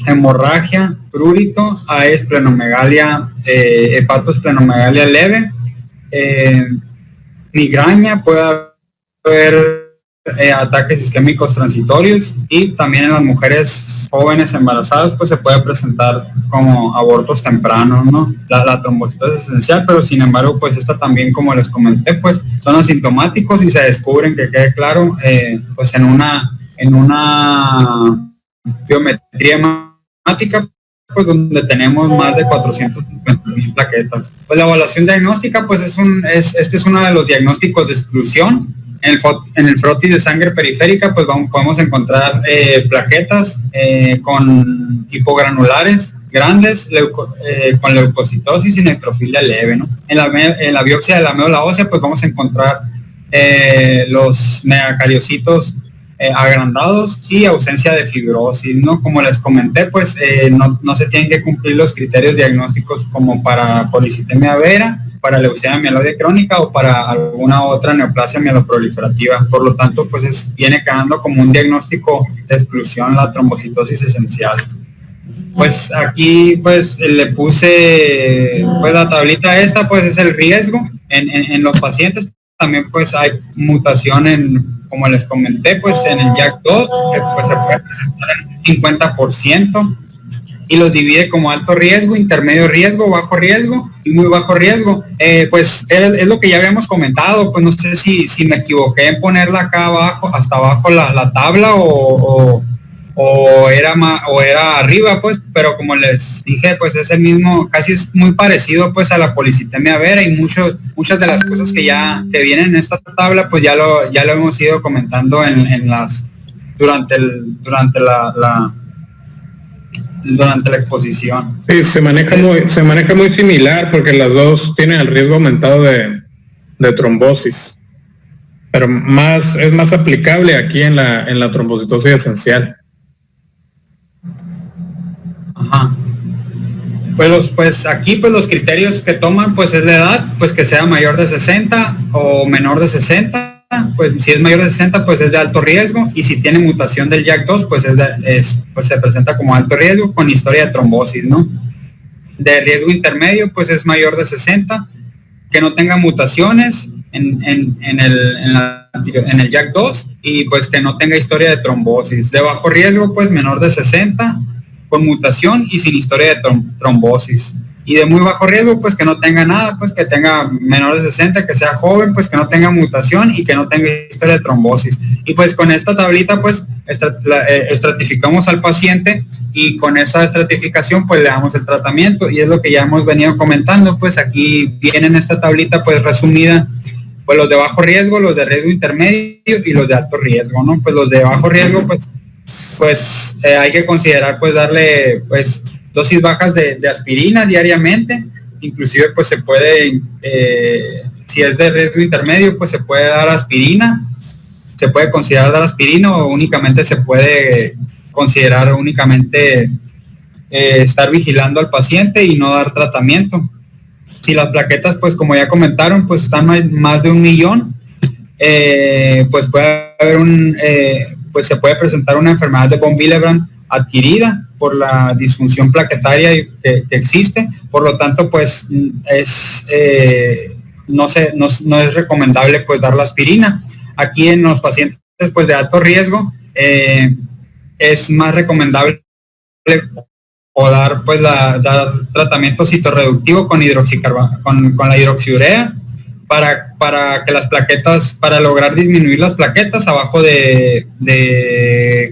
hemorragia, prurito, esplenomegalia, hepatosplenomegalia leve, migraña, puede haber ataques isquémicos transitorios, y también en las mujeres jóvenes embarazadas pues se puede presentar como abortos tempranos, ¿no? La trombocitosis es esencial, pero sin embargo pues esta también, como les comenté, pues son asintomáticos y se descubren, que quede claro, pues en una biometría hemática, pues donde tenemos más de 450,000 plaquetas. Pues la evaluación diagnóstica pues este es uno de los diagnósticos de exclusión. En el frotis de sangre periférica pues podemos encontrar plaquetas con hipogranulares grandes, con leucocitosis y necrofilia leve, ¿no? En la biopsia de la médula ósea pues vamos a encontrar los megacariocitos agrandados y ausencia de fibrosis, ¿no? Como les comenté, pues no se tienen que cumplir los criterios diagnósticos como para policitemia vera, para leucemia mieloide crónica o para alguna otra neoplasia mieloproliferativa. Por lo tanto, pues viene quedando como un diagnóstico de exclusión la trombocitosis esencial. Pues aquí pues le puse pues la tablita esta, pues es el riesgo en los pacientes. También pues hay mutación como les comenté, pues en el JAK2 pues se puede presentar en 50%, y los divide como alto riesgo, intermedio riesgo, bajo riesgo y muy bajo riesgo. Pues es lo que ya habíamos comentado, pues no sé si me equivoqué en ponerla acá abajo, hasta abajo la tabla o era arriba, pues, pero como les dije, pues es el mismo, casi es muy parecido pues a la policitemia vera, y muchas de las cosas que vienen en esta tabla pues ya lo hemos ido comentando durante la exposición. Sí, se maneja muy similar, porque las dos tienen el riesgo aumentado de trombosis, pero es más aplicable aquí en la trombocitosis esencial. Ajá. Pues aquí pues los criterios que toman pues es la edad, pues que sea mayor de 60 o menor de 60. Pues si es mayor de 60 pues es de alto riesgo, y si tiene mutación del JAK2 pues pues se presenta como alto riesgo con historia de trombosis, ¿no? De riesgo intermedio pues es mayor de 60, que no tenga mutaciones en el JAK2, y pues que no tenga historia de trombosis. De bajo riesgo pues menor de 60 con mutación y sin historia de trombosis. Y de muy bajo riesgo pues que no tenga nada, pues que tenga menor de 60, que sea joven, pues que no tenga mutación y que no tenga historia de trombosis. Y pues con esta tablita pues estratificamos al paciente, y con esa estratificación pues le damos el tratamiento, y es lo que ya hemos venido comentando. Pues aquí viene en esta tablita pues resumida pues los de bajo riesgo, los de riesgo intermedio y los de alto riesgo, ¿no? Pues los de bajo riesgo pues hay que considerar pues darle pues dosis bajas de aspirina diariamente. Inclusive pues se puede, si es de riesgo intermedio, pues se puede dar aspirina, se puede considerar dar aspirina, o únicamente se puede considerar estar vigilando al paciente y no dar tratamiento. Si las plaquetas pues como ya comentaron pues están más de 1 millón, pues puede haber pues se puede presentar una enfermedad de von Willebrand adquirida por la disfunción plaquetaria que existe. Por lo tanto pues no es recomendable pues dar la aspirina. Aquí en los pacientes pues de alto riesgo es más recomendable o dar dar tratamiento citorreductivo con la hidroxiurea para que las plaquetas, para lograr disminuir las plaquetas abajo de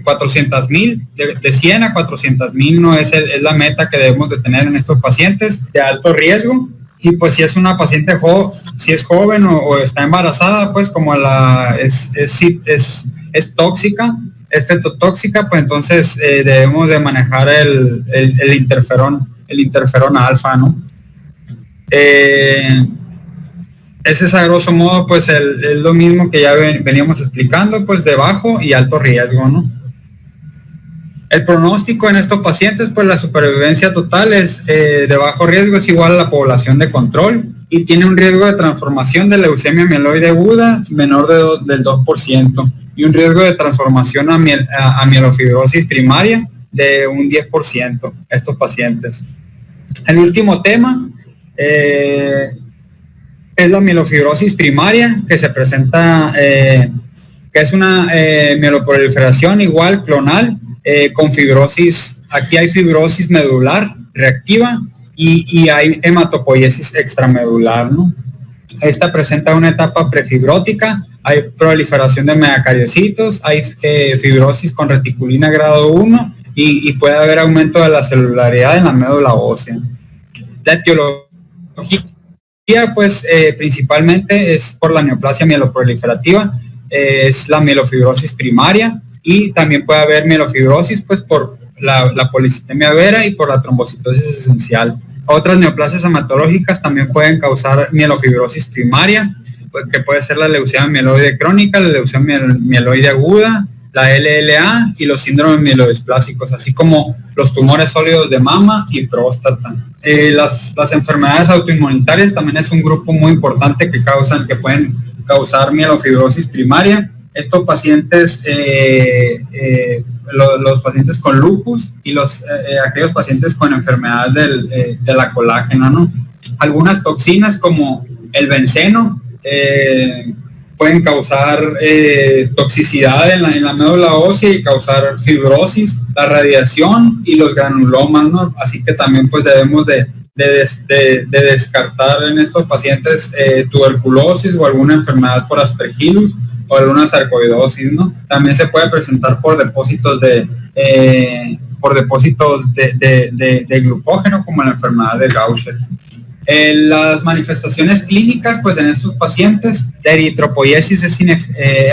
400,000, de 100 a 400,000 no es la meta que debemos de tener en estos pacientes de alto riesgo. Y pues si es una paciente si es joven o está embarazada, pues como es tóxica, es fetotóxica, pues entonces debemos de manejar el interferón alfa, ¿no? Ese es a grosso modo pues es lo mismo que ya veníamos explicando, pues de bajo y alto riesgo, ¿no? El pronóstico en estos pacientes, pues la supervivencia total es de bajo riesgo, es igual a la población de control y tiene un riesgo de transformación de leucemia mieloide aguda menor del 2% y un riesgo de transformación a mielofibrosis primaria de un 10% estos pacientes. El último tema es la mielofibrosis primaria, que se presenta, que es una mieloproliferación igual clonal, con fibrosis. Aquí hay fibrosis medular reactiva y hay hematopoiesis extramedular, ¿no? Esta presenta una etapa prefibrótica, hay proliferación de megacariocitos, hay fibrosis con reticulina grado 1 y puede haber aumento de la celularidad en la médula ósea. La etiología, pues principalmente es por la neoplasia mieloproliferativa, es la mielofibrosis primaria, y también puede haber mielofibrosis pues por la policitemia vera y por la trombocitosis esencial. Otras neoplasias hematológicas también pueden causar mielofibrosis primaria, pues, que puede ser la leucemia mieloide crónica, la leucemia mieloide aguda, la LLA y los síndromes mielodisplásicos, así como los tumores sólidos de mama y próstata. Las enfermedades autoinmunitarias también es un grupo muy importante que pueden causar mielofibrosis primaria. Estos pacientes, los pacientes con lupus y aquellos pacientes con enfermedad de la colágena, ¿no? Algunas toxinas como el benceno pueden causar toxicidad en la médula ósea y causar fibrosis, la radiación y los granulomas, ¿no? Así que también pues debemos de descartar en estos pacientes tuberculosis o alguna enfermedad por aspergillus o alguna sarcoidosis, ¿no? También se puede presentar por depósitos de glucógeno, como la enfermedad de Gaucher. Las manifestaciones clínicas, pues en estos pacientes, la eritropoiesis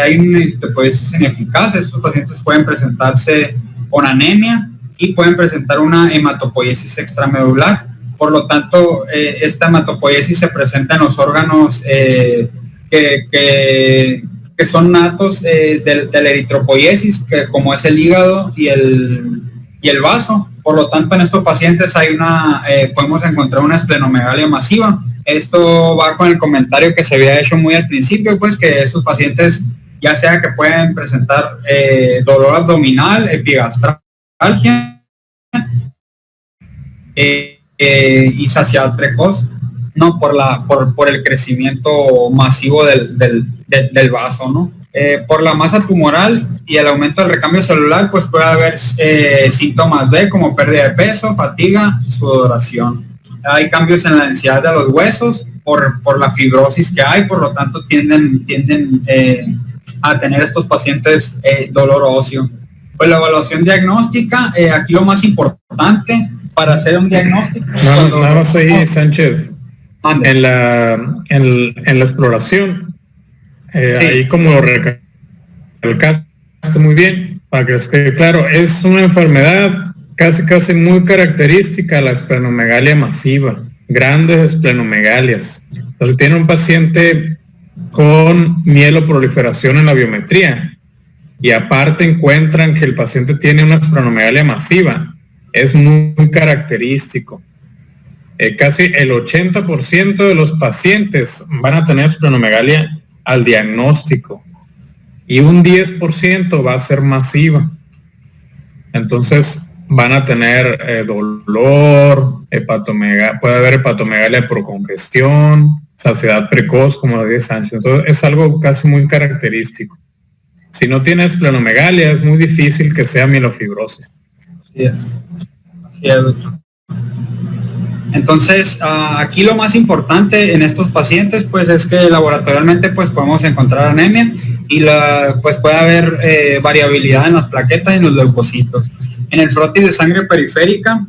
hay una eritropoiesis ineficaz. Estos pacientes pueden presentarse con anemia y pueden presentar una hematopoiesis extramedular. Por lo tanto, esta hematopoiesis se presenta en los órganos que son natos de la eritropoiesis, como es el hígado y el vaso. Por lo tanto, en estos pacientes podemos encontrar una esplenomegalia masiva. Esto va con el comentario que se había hecho muy al principio, pues que estos pacientes, ya sea que pueden presentar dolor abdominal, epigastralgia y saciedad precoz, no por el crecimiento masivo del vaso, ¿no? Por la masa tumoral y el aumento del recambio celular, pues puede haber síntomas B como pérdida de peso, fatiga y sudoración. Hay cambios en la densidad de los huesos por la fibrosis que hay, por lo tanto tienden a tener estos pacientes dolor óseo. Pues la evaluación diagnóstica, aquí lo más importante para hacer un diagnóstico. Nada más ahí, Sánchez, en la exploración, sí. Ahí como lo recalcaste muy bien, para que esté claro, es una enfermedad casi muy característica, la esplenomegalia masiva, grandes esplenomegalias. Entonces tiene un paciente con mieloproliferación en la biometría y aparte encuentran que el paciente tiene una esplenomegalia masiva, es muy característico. Casi el 80% de los pacientes van a tener esplenomegalia al diagnóstico y un 10% va a ser masiva. Entonces van a tener dolor, puede haber hepatomegalia por congestión, saciedad precoz, como decía Sánchez. Entonces es algo casi muy característico. Si no tiene esplenomegalia, es muy difícil que sea mielofibrosis. Así es, doctor. Entonces, aquí lo más importante en estos pacientes, pues, es que laboratorialmente, pues, podemos encontrar anemia y pues puede haber variabilidad en las plaquetas y en los leucocitos. En el frotis de sangre periférica,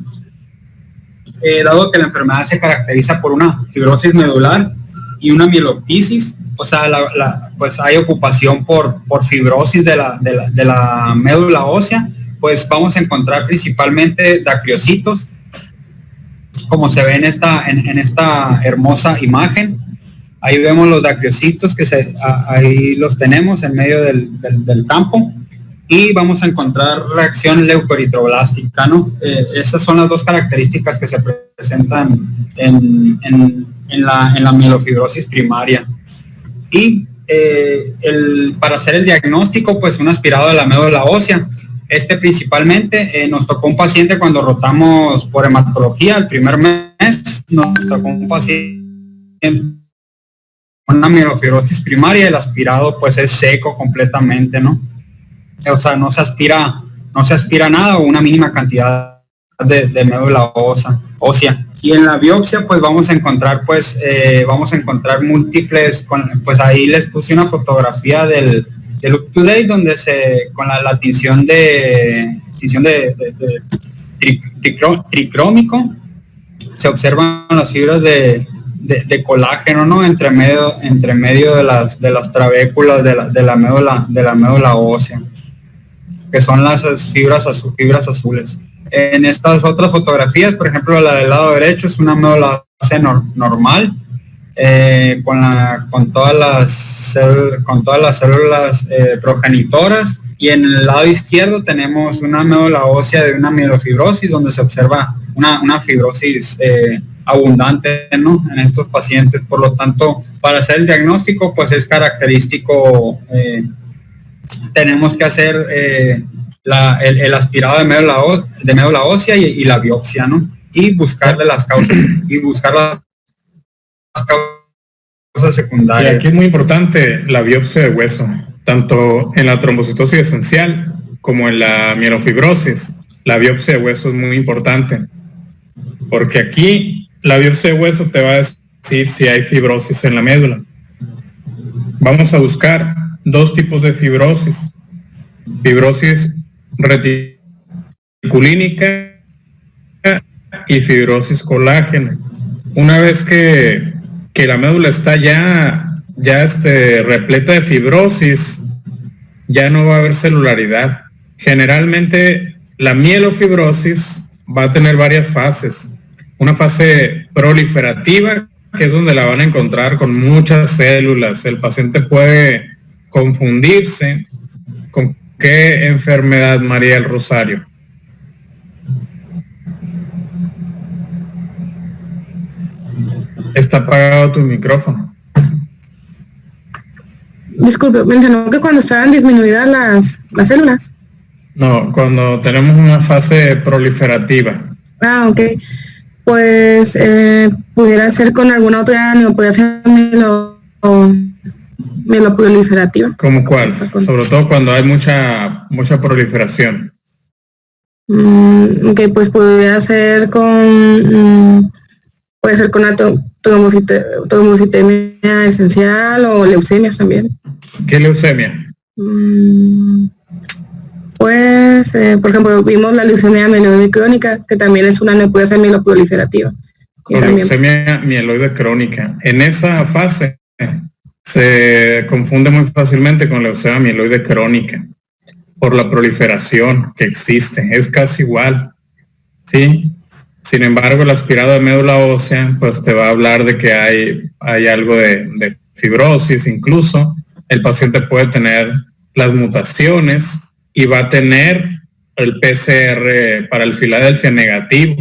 dado que la enfermedad se caracteriza por una fibrosis medular y una mieloptisis, o sea, pues hay ocupación por fibrosis de la médula ósea, pues vamos a encontrar principalmente dacriocitos, como se ve en esta hermosa imagen. Ahí vemos los dacriocitos ahí los tenemos en medio del campo. y vamos a encontrar reacción leucoeritroblástica, ¿no? Esas son las dos características que se presentan en la mielofibrosis primaria. Y para hacer el diagnóstico, pues un aspirado de la médula ósea. Principalmente nos tocó un paciente cuando rotamos por hematología el primer mes, nos tocó un paciente con una mielofibrosis primaria, el aspirado pues es seco completamente, ¿no? O sea, no se aspira nada o una mínima cantidad de médula ósea. Y en la biopsia pues vamos a encontrar múltiples, pues ahí les puse una fotografía del Up to Date donde con la tinción de tricrómico se observan las fibras de colágeno, ¿no? entre medio de las trabéculas de la médula ósea, que son las fibras azules. En estas otras fotografías, por ejemplo, la del lado derecho es una médula ósea normal, con todas las células progenitoras, y en el lado izquierdo tenemos una médula ósea de una mielofibrosis donde se observa una fibrosis abundante, ¿no? En estos pacientes. Por lo tanto, para hacer el diagnóstico pues es característico, tenemos que hacer el aspirado de médula ósea y la biopsia, ¿no? Y buscarle las causas secundarias. Y aquí es muy importante la biopsia de hueso, tanto en la trombocitosis esencial como en la mielofibrosis. La biopsia de hueso es muy importante, porque aquí la biopsia de hueso te va a decir si hay fibrosis en la médula. Vamos a buscar dos tipos de fibrosis: fibrosis reticulínica y fibrosis colágeno. Una vez que la médula está ya repleta de fibrosis, ya no va a haber celularidad. Generalmente la mielofibrosis va a tener varias fases. Una fase proliferativa, que es donde la van a encontrar con muchas células. El paciente puede confundirse con qué enfermedad, María del Rosario. Está apagado tu micrófono. Disculpe, mencionó que cuando estaban disminuidas las células. No, cuando tenemos una fase proliferativa. Ah, ok. Pues pudiera ser con alguna otra, no puede ser mieloproliferativa. ¿Cómo cuál? Sobre todo cuando hay mucha proliferación. Ok, pues puede ser con la trombocitemia esencial o leucemias también. ¿Qué leucemia? Pues, por ejemplo, vimos la leucemia mieloide crónica, que también es una neoplasia mieloproliferativa. Con leucemia mieloide crónica. En esa fase se confunde muy fácilmente con leucemia mieloide crónica por la proliferación que existe. Es casi igual, ¿sí? Sin embargo, el aspirado de médula ósea pues te va a hablar de que hay algo de fibrosis. Incluso el paciente puede tener las mutaciones y va a tener el PCR para el Filadelfia negativo.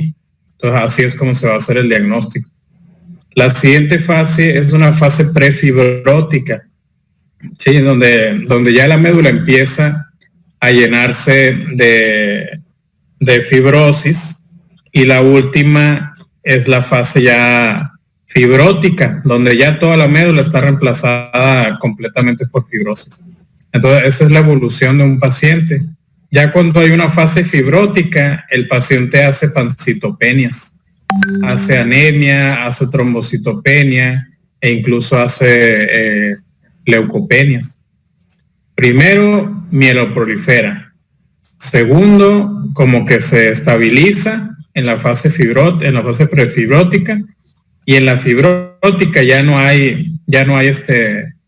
Entonces así es como se va a hacer el diagnóstico. La siguiente fase es una fase prefibrótica, ¿sí? donde ya la médula empieza a llenarse de fibrosis. Y la última es la fase ya fibrótica, donde ya toda la médula está reemplazada completamente por fibrosis. Entonces, esa es la evolución de un paciente. Ya cuando hay una fase fibrótica, el paciente hace pancitopenias, hace anemia, hace trombocitopenia e incluso hace leucopenias. Primero, mieloprolifera. Segundo, como que se estabiliza en la fase prefibrótica, y en la fibrótica ya no hay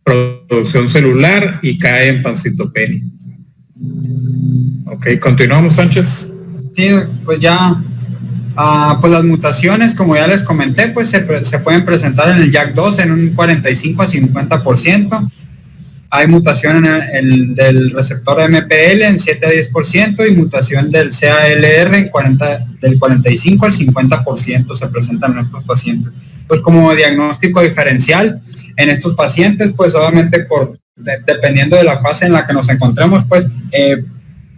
producción celular y cae en pancitopenia. Ok, continuamos, Sánchez. Sí, pues ya, pues las mutaciones, como ya les comenté, pues se pueden presentar en el JAK2 en un 45 a 50%. hay mutación del receptor MPL en 7 a 10% y mutación del CALR en del 45 al 50% se presentan en estos pacientes. Pues como diagnóstico diferencial en estos pacientes, pues obviamente dependiendo de la fase en la que nos encontremos, pues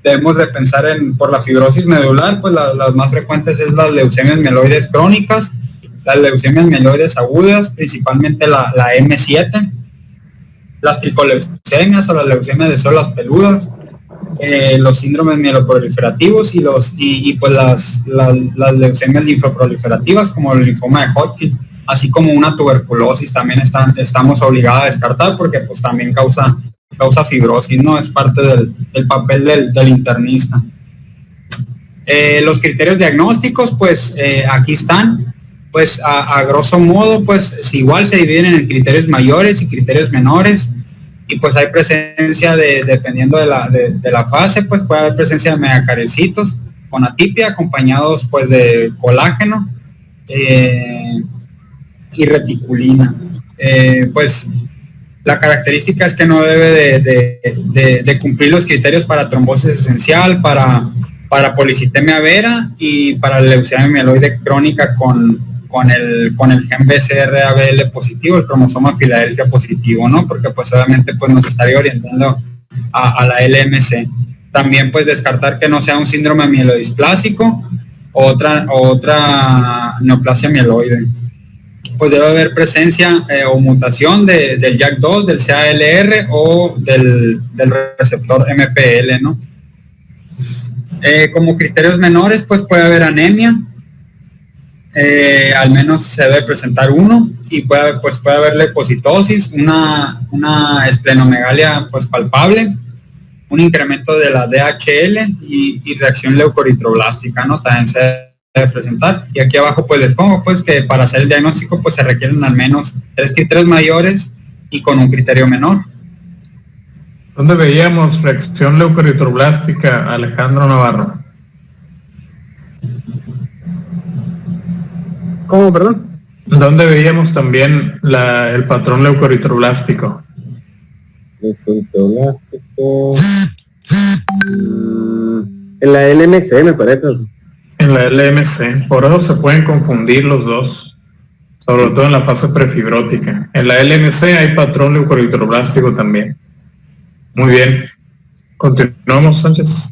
debemos de pensar por la fibrosis medular, pues las más frecuentes es las leucemias mieloides crónicas, las leucemias mieloides agudas, principalmente la M7, las tricoleucemias o las leucemias de células peludas, los síndromes mieloproliferativos y pues las leucemias linfoproliferativas como el linfoma de Hodgkin, así como una tuberculosis también estamos obligados a descartar porque pues también causa fibrosis, ¿no? Es parte del papel del internista. Los criterios diagnósticos, pues aquí están, pues a grosso modo, pues igual se dividen en criterios mayores y criterios menores, y pues hay presencia dependiendo de la fase, pues puede haber presencia de megacariocitos con atipia, acompañados pues de colágeno y reticulina. Pues la característica es que no debe de cumplir los criterios para trombosis esencial, para policitemia vera y para la leucemia mieloide crónica con el gen BCR-ABL positivo, el cromosoma Filadelfia positivo, ¿no? Porque pues obviamente pues nos estaría orientando a la LMC. También pues descartar que no sea un síndrome mielodisplásico o otra neoplasia mieloide. Pues debe haber presencia o mutación del JAK2, del CALR o del receptor MPL, ¿no? Como criterios menores, pues puede haber anemia, al menos se debe presentar uno, y puede haber leucocitosis, una esplenomegalia pues palpable, un incremento de la DHL y reacción leucoritroblástica, ¿no? También se debe presentar. Y aquí abajo pues les pongo pues que para hacer el diagnóstico pues se requieren al menos 3 criterios mayores y con un criterio menor. ¿Dónde veíamos reacción leucoritroblástica, Alejandro Navarro? ¿Cómo, perdón? ¿Dónde veíamos también el patrón leucoritroblástico? Leucoritroblástico. En la LMC me parece. En la LMC, por eso se pueden confundir los dos, sobre todo en la fase prefibrótica. En la LMC hay patrón leucoritroblástico también. Muy bien. Continuamos, Sánchez.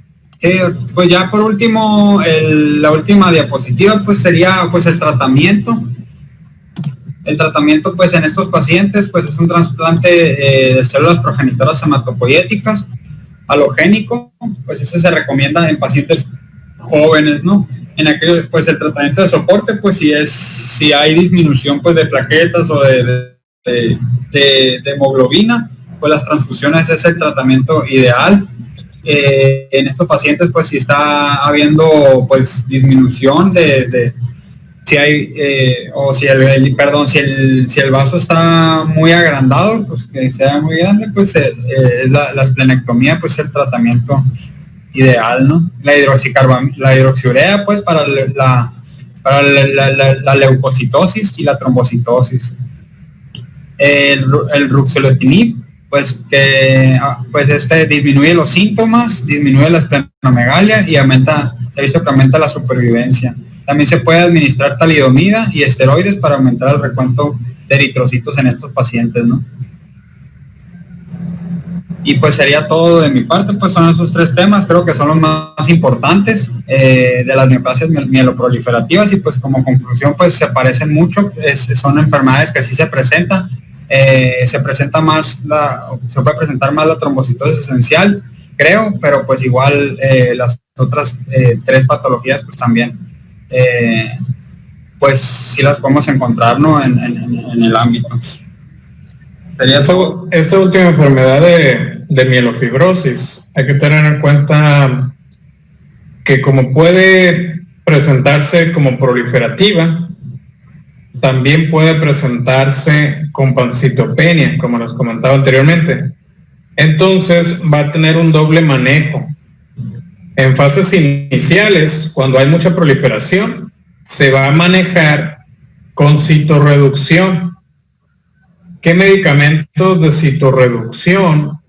Pues ya por último, la última diapositiva pues sería pues el tratamiento. El tratamiento pues en estos pacientes pues es un trasplante de células progenitoras hematopoyéticas halogénico, pues ese se recomienda en pacientes jóvenes, ¿no? En aquello pues el tratamiento de soporte pues si hay disminución pues de plaquetas o de hemoglobina, pues las transfusiones es el tratamiento ideal. En estos pacientes pues si está habiendo pues disminución si hay o si el vaso está muy agrandado, pues que sea muy grande, pues la esplenectomía pues es el tratamiento ideal, ¿no? La hidroxiurea pues para la leucocitosis y la trombocitosis. El ruxolitinib pues que disminuye los síntomas, disminuye la esplenomegalia y he visto que aumenta la supervivencia. También se puede administrar talidomida y esteroides para aumentar el recuento de eritrocitos en estos pacientes, ¿no? Y pues sería todo de mi parte, pues son esos 3 temas, creo que son los más importantes de las neoplasias mieloproliferativas, y pues como conclusión pues se parecen mucho, son enfermedades que sí se presentan. Se puede presentar más la trombocitosis esencial, creo, pero pues igual las otras 3 patologías pues también pues sí las podemos encontrar, ¿no? en el ámbito. Esta última enfermedad de mielofibrosis, hay que tener en cuenta que como puede presentarse como proliferativa, también puede presentarse con pancitopenia, como les comentaba anteriormente. Entonces va a tener un doble manejo. En fases iniciales, cuando hay mucha proliferación, se va a manejar con citorreducción. ¿qué medicamentos de citorreducción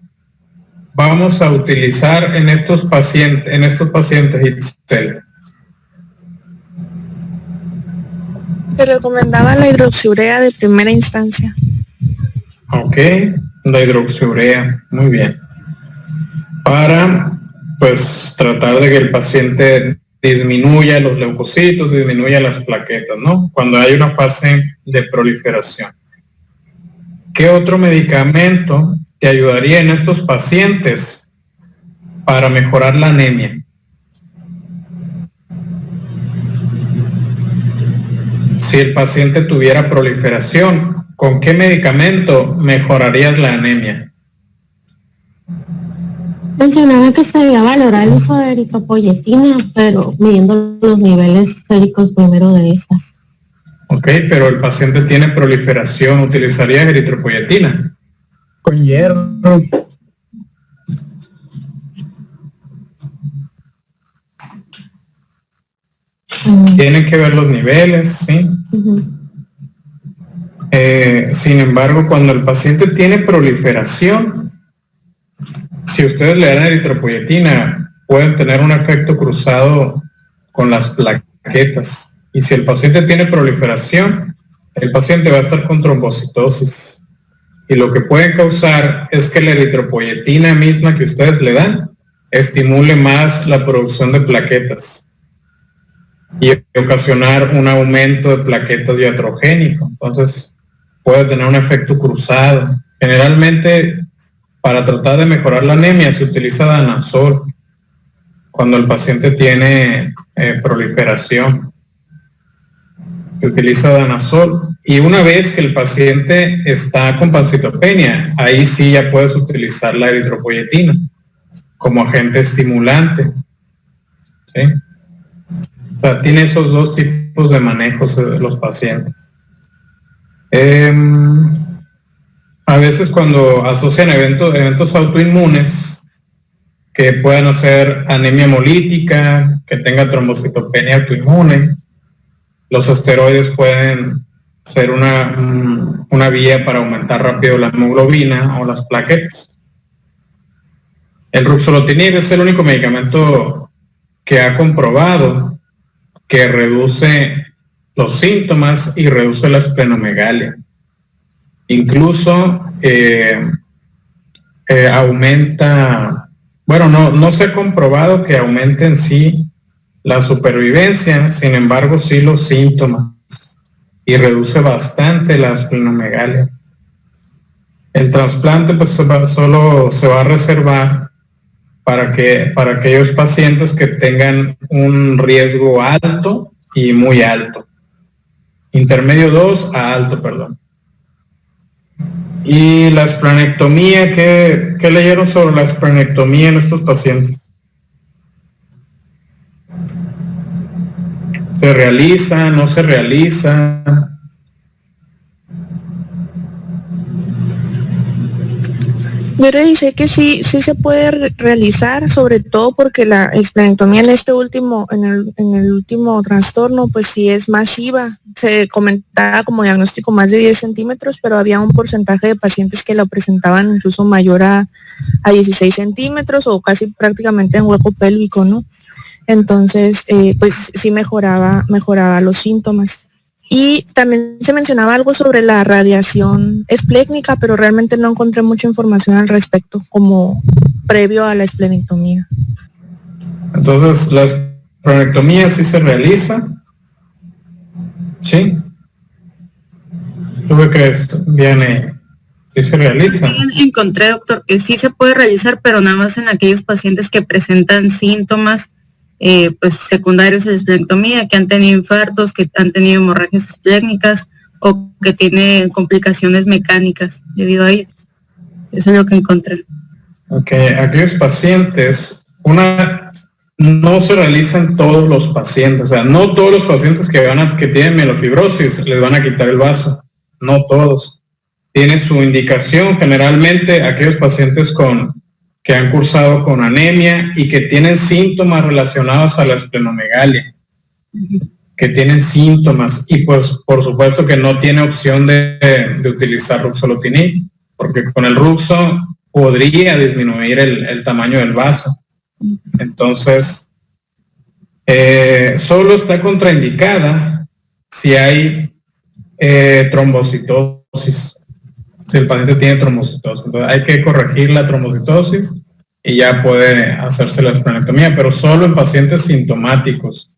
vamos a utilizar en estos pacientes, Itzel? Se recomendaba la hidroxiurea de primera instancia. Ok, la hidroxiurea, muy bien. Para, pues, tratar de que el paciente disminuya los leucocitos, disminuya las plaquetas, ¿no? Cuando hay una fase de proliferación. ¿Qué otro medicamento te ayudaría en estos pacientes para mejorar la anemia? Si el paciente tuviera proliferación, ¿con qué medicamento mejorarías la anemia? Mencionaba que se debía valorar el uso de eritropoyetina, pero midiendo los niveles séricos primero de estas. Ok, pero el paciente tiene proliferación, ¿utilizarías eritropoyetina? Con hierro. Tienen que ver los niveles, ¿sí? Sin embargo, cuando el paciente tiene proliferación, si ustedes le dan eritropoyetina, pueden tener un efecto cruzado con las plaquetas. Y si el paciente tiene proliferación, el paciente va a estar con trombocitosis. Y lo que puede causar es que la eritropoyetina misma que ustedes le dan estimule más la producción de plaquetas y ocasionar un aumento de plaquetas iatrogénico. Entonces puede tener un efecto cruzado. Generalmente, para tratar de mejorar la anemia se utiliza danazol cuando el paciente tiene proliferación. Se utiliza danazol, y una vez que el paciente está con pancitopenia, ahí sí ya puedes utilizar la eritropoyetina como agente estimulante, ¿sí? O sea, tiene esos dos tipos de manejos de los pacientes. A veces cuando asocian eventos autoinmunes que puedan hacer anemia hemolítica, que tenga trombocitopenia autoinmune, los esteroides pueden ser una vía para aumentar rápido la hemoglobina o las plaquetas. El ruxolitinib es el único medicamento que ha comprobado que reduce los síntomas y reduce la esplenomegalia. Incluso aumenta, bueno, no se ha comprobado que aumente en sí la supervivencia, sin embargo sí los síntomas, y reduce bastante la esplenomegalia. El trasplante pues solo se va a reservar para aquellos pacientes que tengan un riesgo alto y muy alto. Intermedio 2 a alto, perdón. Y la esplenectomía, ¿qué leyeron sobre la esplenectomía en estos pacientes? ¿Se realiza? ¿No se realiza? Yo revisé que sí se puede realizar, sobre todo porque la esplenectomía en este último, en el último trastorno, pues sí es masiva. Se comentaba como diagnóstico más de 10 centímetros, pero había un porcentaje de pacientes que lo presentaban incluso mayor a 16 centímetros o casi prácticamente en hueco pélvico, ¿no? Entonces, pues sí mejoraba los síntomas. Y también se mencionaba algo sobre la radiación esplécnica, pero realmente no encontré mucha información al respecto, como previo a la esplenectomía. Entonces, la esplenectomía sí se realiza. ¿Sí? ¿Tú qué crees, Viane? ¿Sí se realiza? También encontré, doctor, que sí se puede realizar, pero nada más en aquellos pacientes que presentan síntomas pues secundarios a la esplenectomía, que han tenido infartos, que han tenido hemorragias esplénicas o que tienen complicaciones mecánicas debido a ello. Eso es lo que encontré. Ok, aquellos pacientes, no se realizan todos los pacientes, o sea, no todos los pacientes que tienen mielofibrosis les van a quitar el vaso, no todos. Tiene su indicación, generalmente aquellos pacientes que han cursado con anemia y que tienen síntomas relacionados a la esplenomegalia, que tienen síntomas, y pues por supuesto que no tiene opción de utilizar ruxolitinib, porque con el ruxo podría disminuir el tamaño del vaso. Entonces, solo está contraindicada si hay trombocitosis, si el paciente tiene trombocitosis. Entonces, hay que corregir la trombocitosis y ya puede hacerse la esplenectomía, pero solo en pacientes sintomáticos,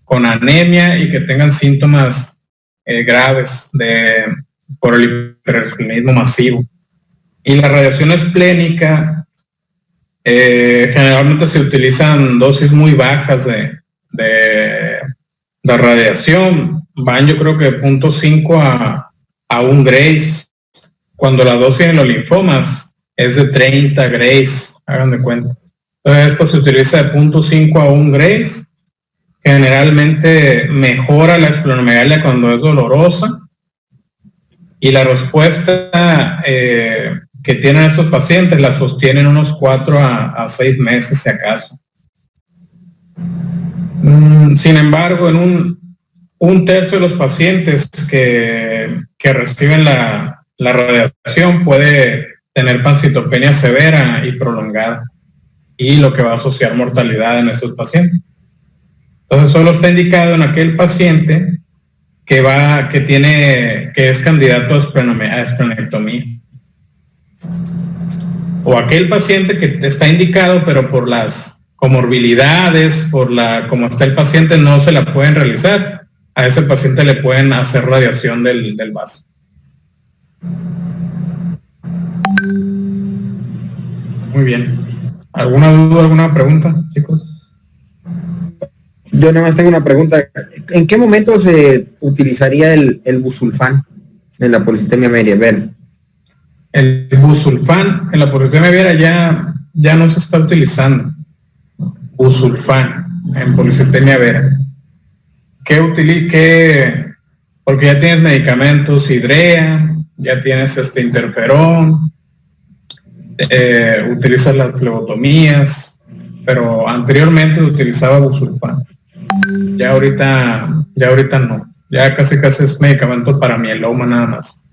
con anemia y que tengan síntomas graves por el hiperesplenismo masivo. Y la radiación esplénica, generalmente se utilizan dosis muy bajas de radiación, van yo creo que de 0.5 a 1 Grays, cuando la dosis en los linfomas es de 30 Grays, hagan de cuenta. Entonces esta se utiliza de 0.5 a 1 Grays, generalmente mejora la esplenomegalia cuando es dolorosa, y la respuesta que tienen estos pacientes la sostienen unos 4 a 6 meses si acaso. Sin embargo, en un tercio de los pacientes que reciben la radiación puede tener pancitopenia severa y prolongada, y lo que va a asociar mortalidad en esos pacientes. Entonces solo está indicado en aquel paciente que es candidato a esplenectomía, o aquel paciente que está indicado pero por las comorbilidades, como está el paciente, no se la pueden realizar. A ese paciente le pueden hacer radiación del vaso. Muy bien. ¿Alguna duda, alguna pregunta, chicos? Yo nada más tengo una pregunta. ¿En qué momento se utilizaría el busulfán en la policitemia vera? El busulfán en la policitemia vera ya no se está utilizando. Busulfán en policitemia vera. Porque ya tienes medicamentos, Hidrea, ya tienes interferón, utilizas las flebotomías, pero anteriormente se utilizaba busulfán. Ya ahorita no. Ya casi es medicamento para mieloma nada más.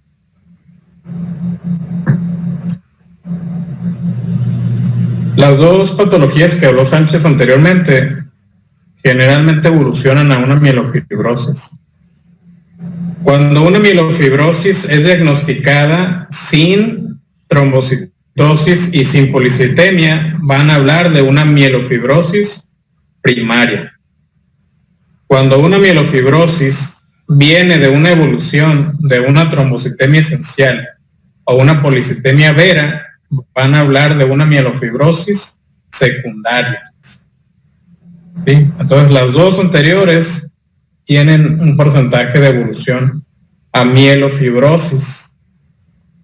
Las dos patologías que habló Sánchez anteriormente generalmente evolucionan a una mielofibrosis. Cuando una mielofibrosis es diagnosticada sin trombocitosis y sin policitemia, van a hablar de una mielofibrosis primaria. Cuando una mielofibrosis viene de una evolución de una trombocitemia esencial o una policitemia vera, van a hablar de una mielofibrosis secundaria. ¿Sí? Entonces las dos anteriores tienen un porcentaje de evolución a mielofibrosis,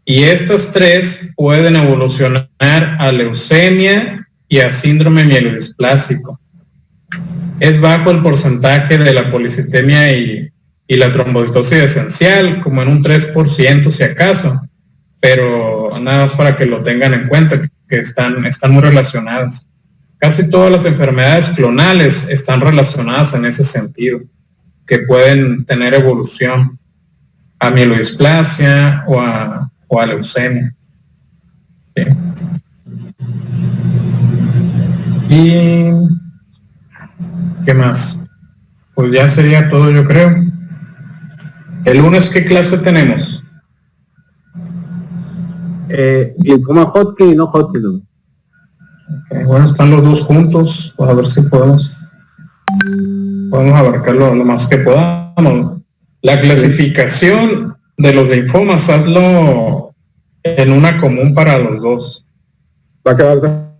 y estas tres pueden evolucionar a leucemia y a síndrome mielodisplásico. Es bajo el porcentaje de la policitemia y la trombocitosis esencial, como en un 3% si acaso, pero nada más para que lo tengan en cuenta, que están muy relacionadas. Casi todas las enfermedades clonales están relacionadas en ese sentido, que pueden tener evolución a mielodisplasia o a leucemia. Sí. Y ¿qué más? Pues ya sería todo, yo creo. ¿El lunes qué clase tenemos? Linfoma Hodgkin y no Hodgkin. Okay, bueno, están los dos juntos. Pues a ver si podemos abarcarlo lo más que podamos. La clasificación de los linfomas, hazlo en una común para los dos. ¿Va a quedar?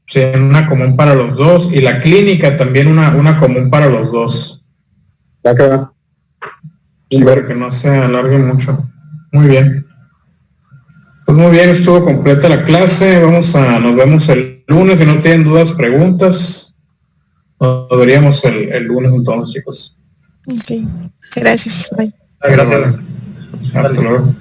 Sí, en una común para los dos, y la clínica también una común para los dos. ¿Va a quedar? Sí, para que no se alargue mucho. Muy bien. Pues muy bien, estuvo completa la clase. Nos vemos el lunes. Si no tienen dudas, preguntas, nos veríamos el lunes entonces, chicos. Ok, gracias. Bye. Gracias. Hasta luego.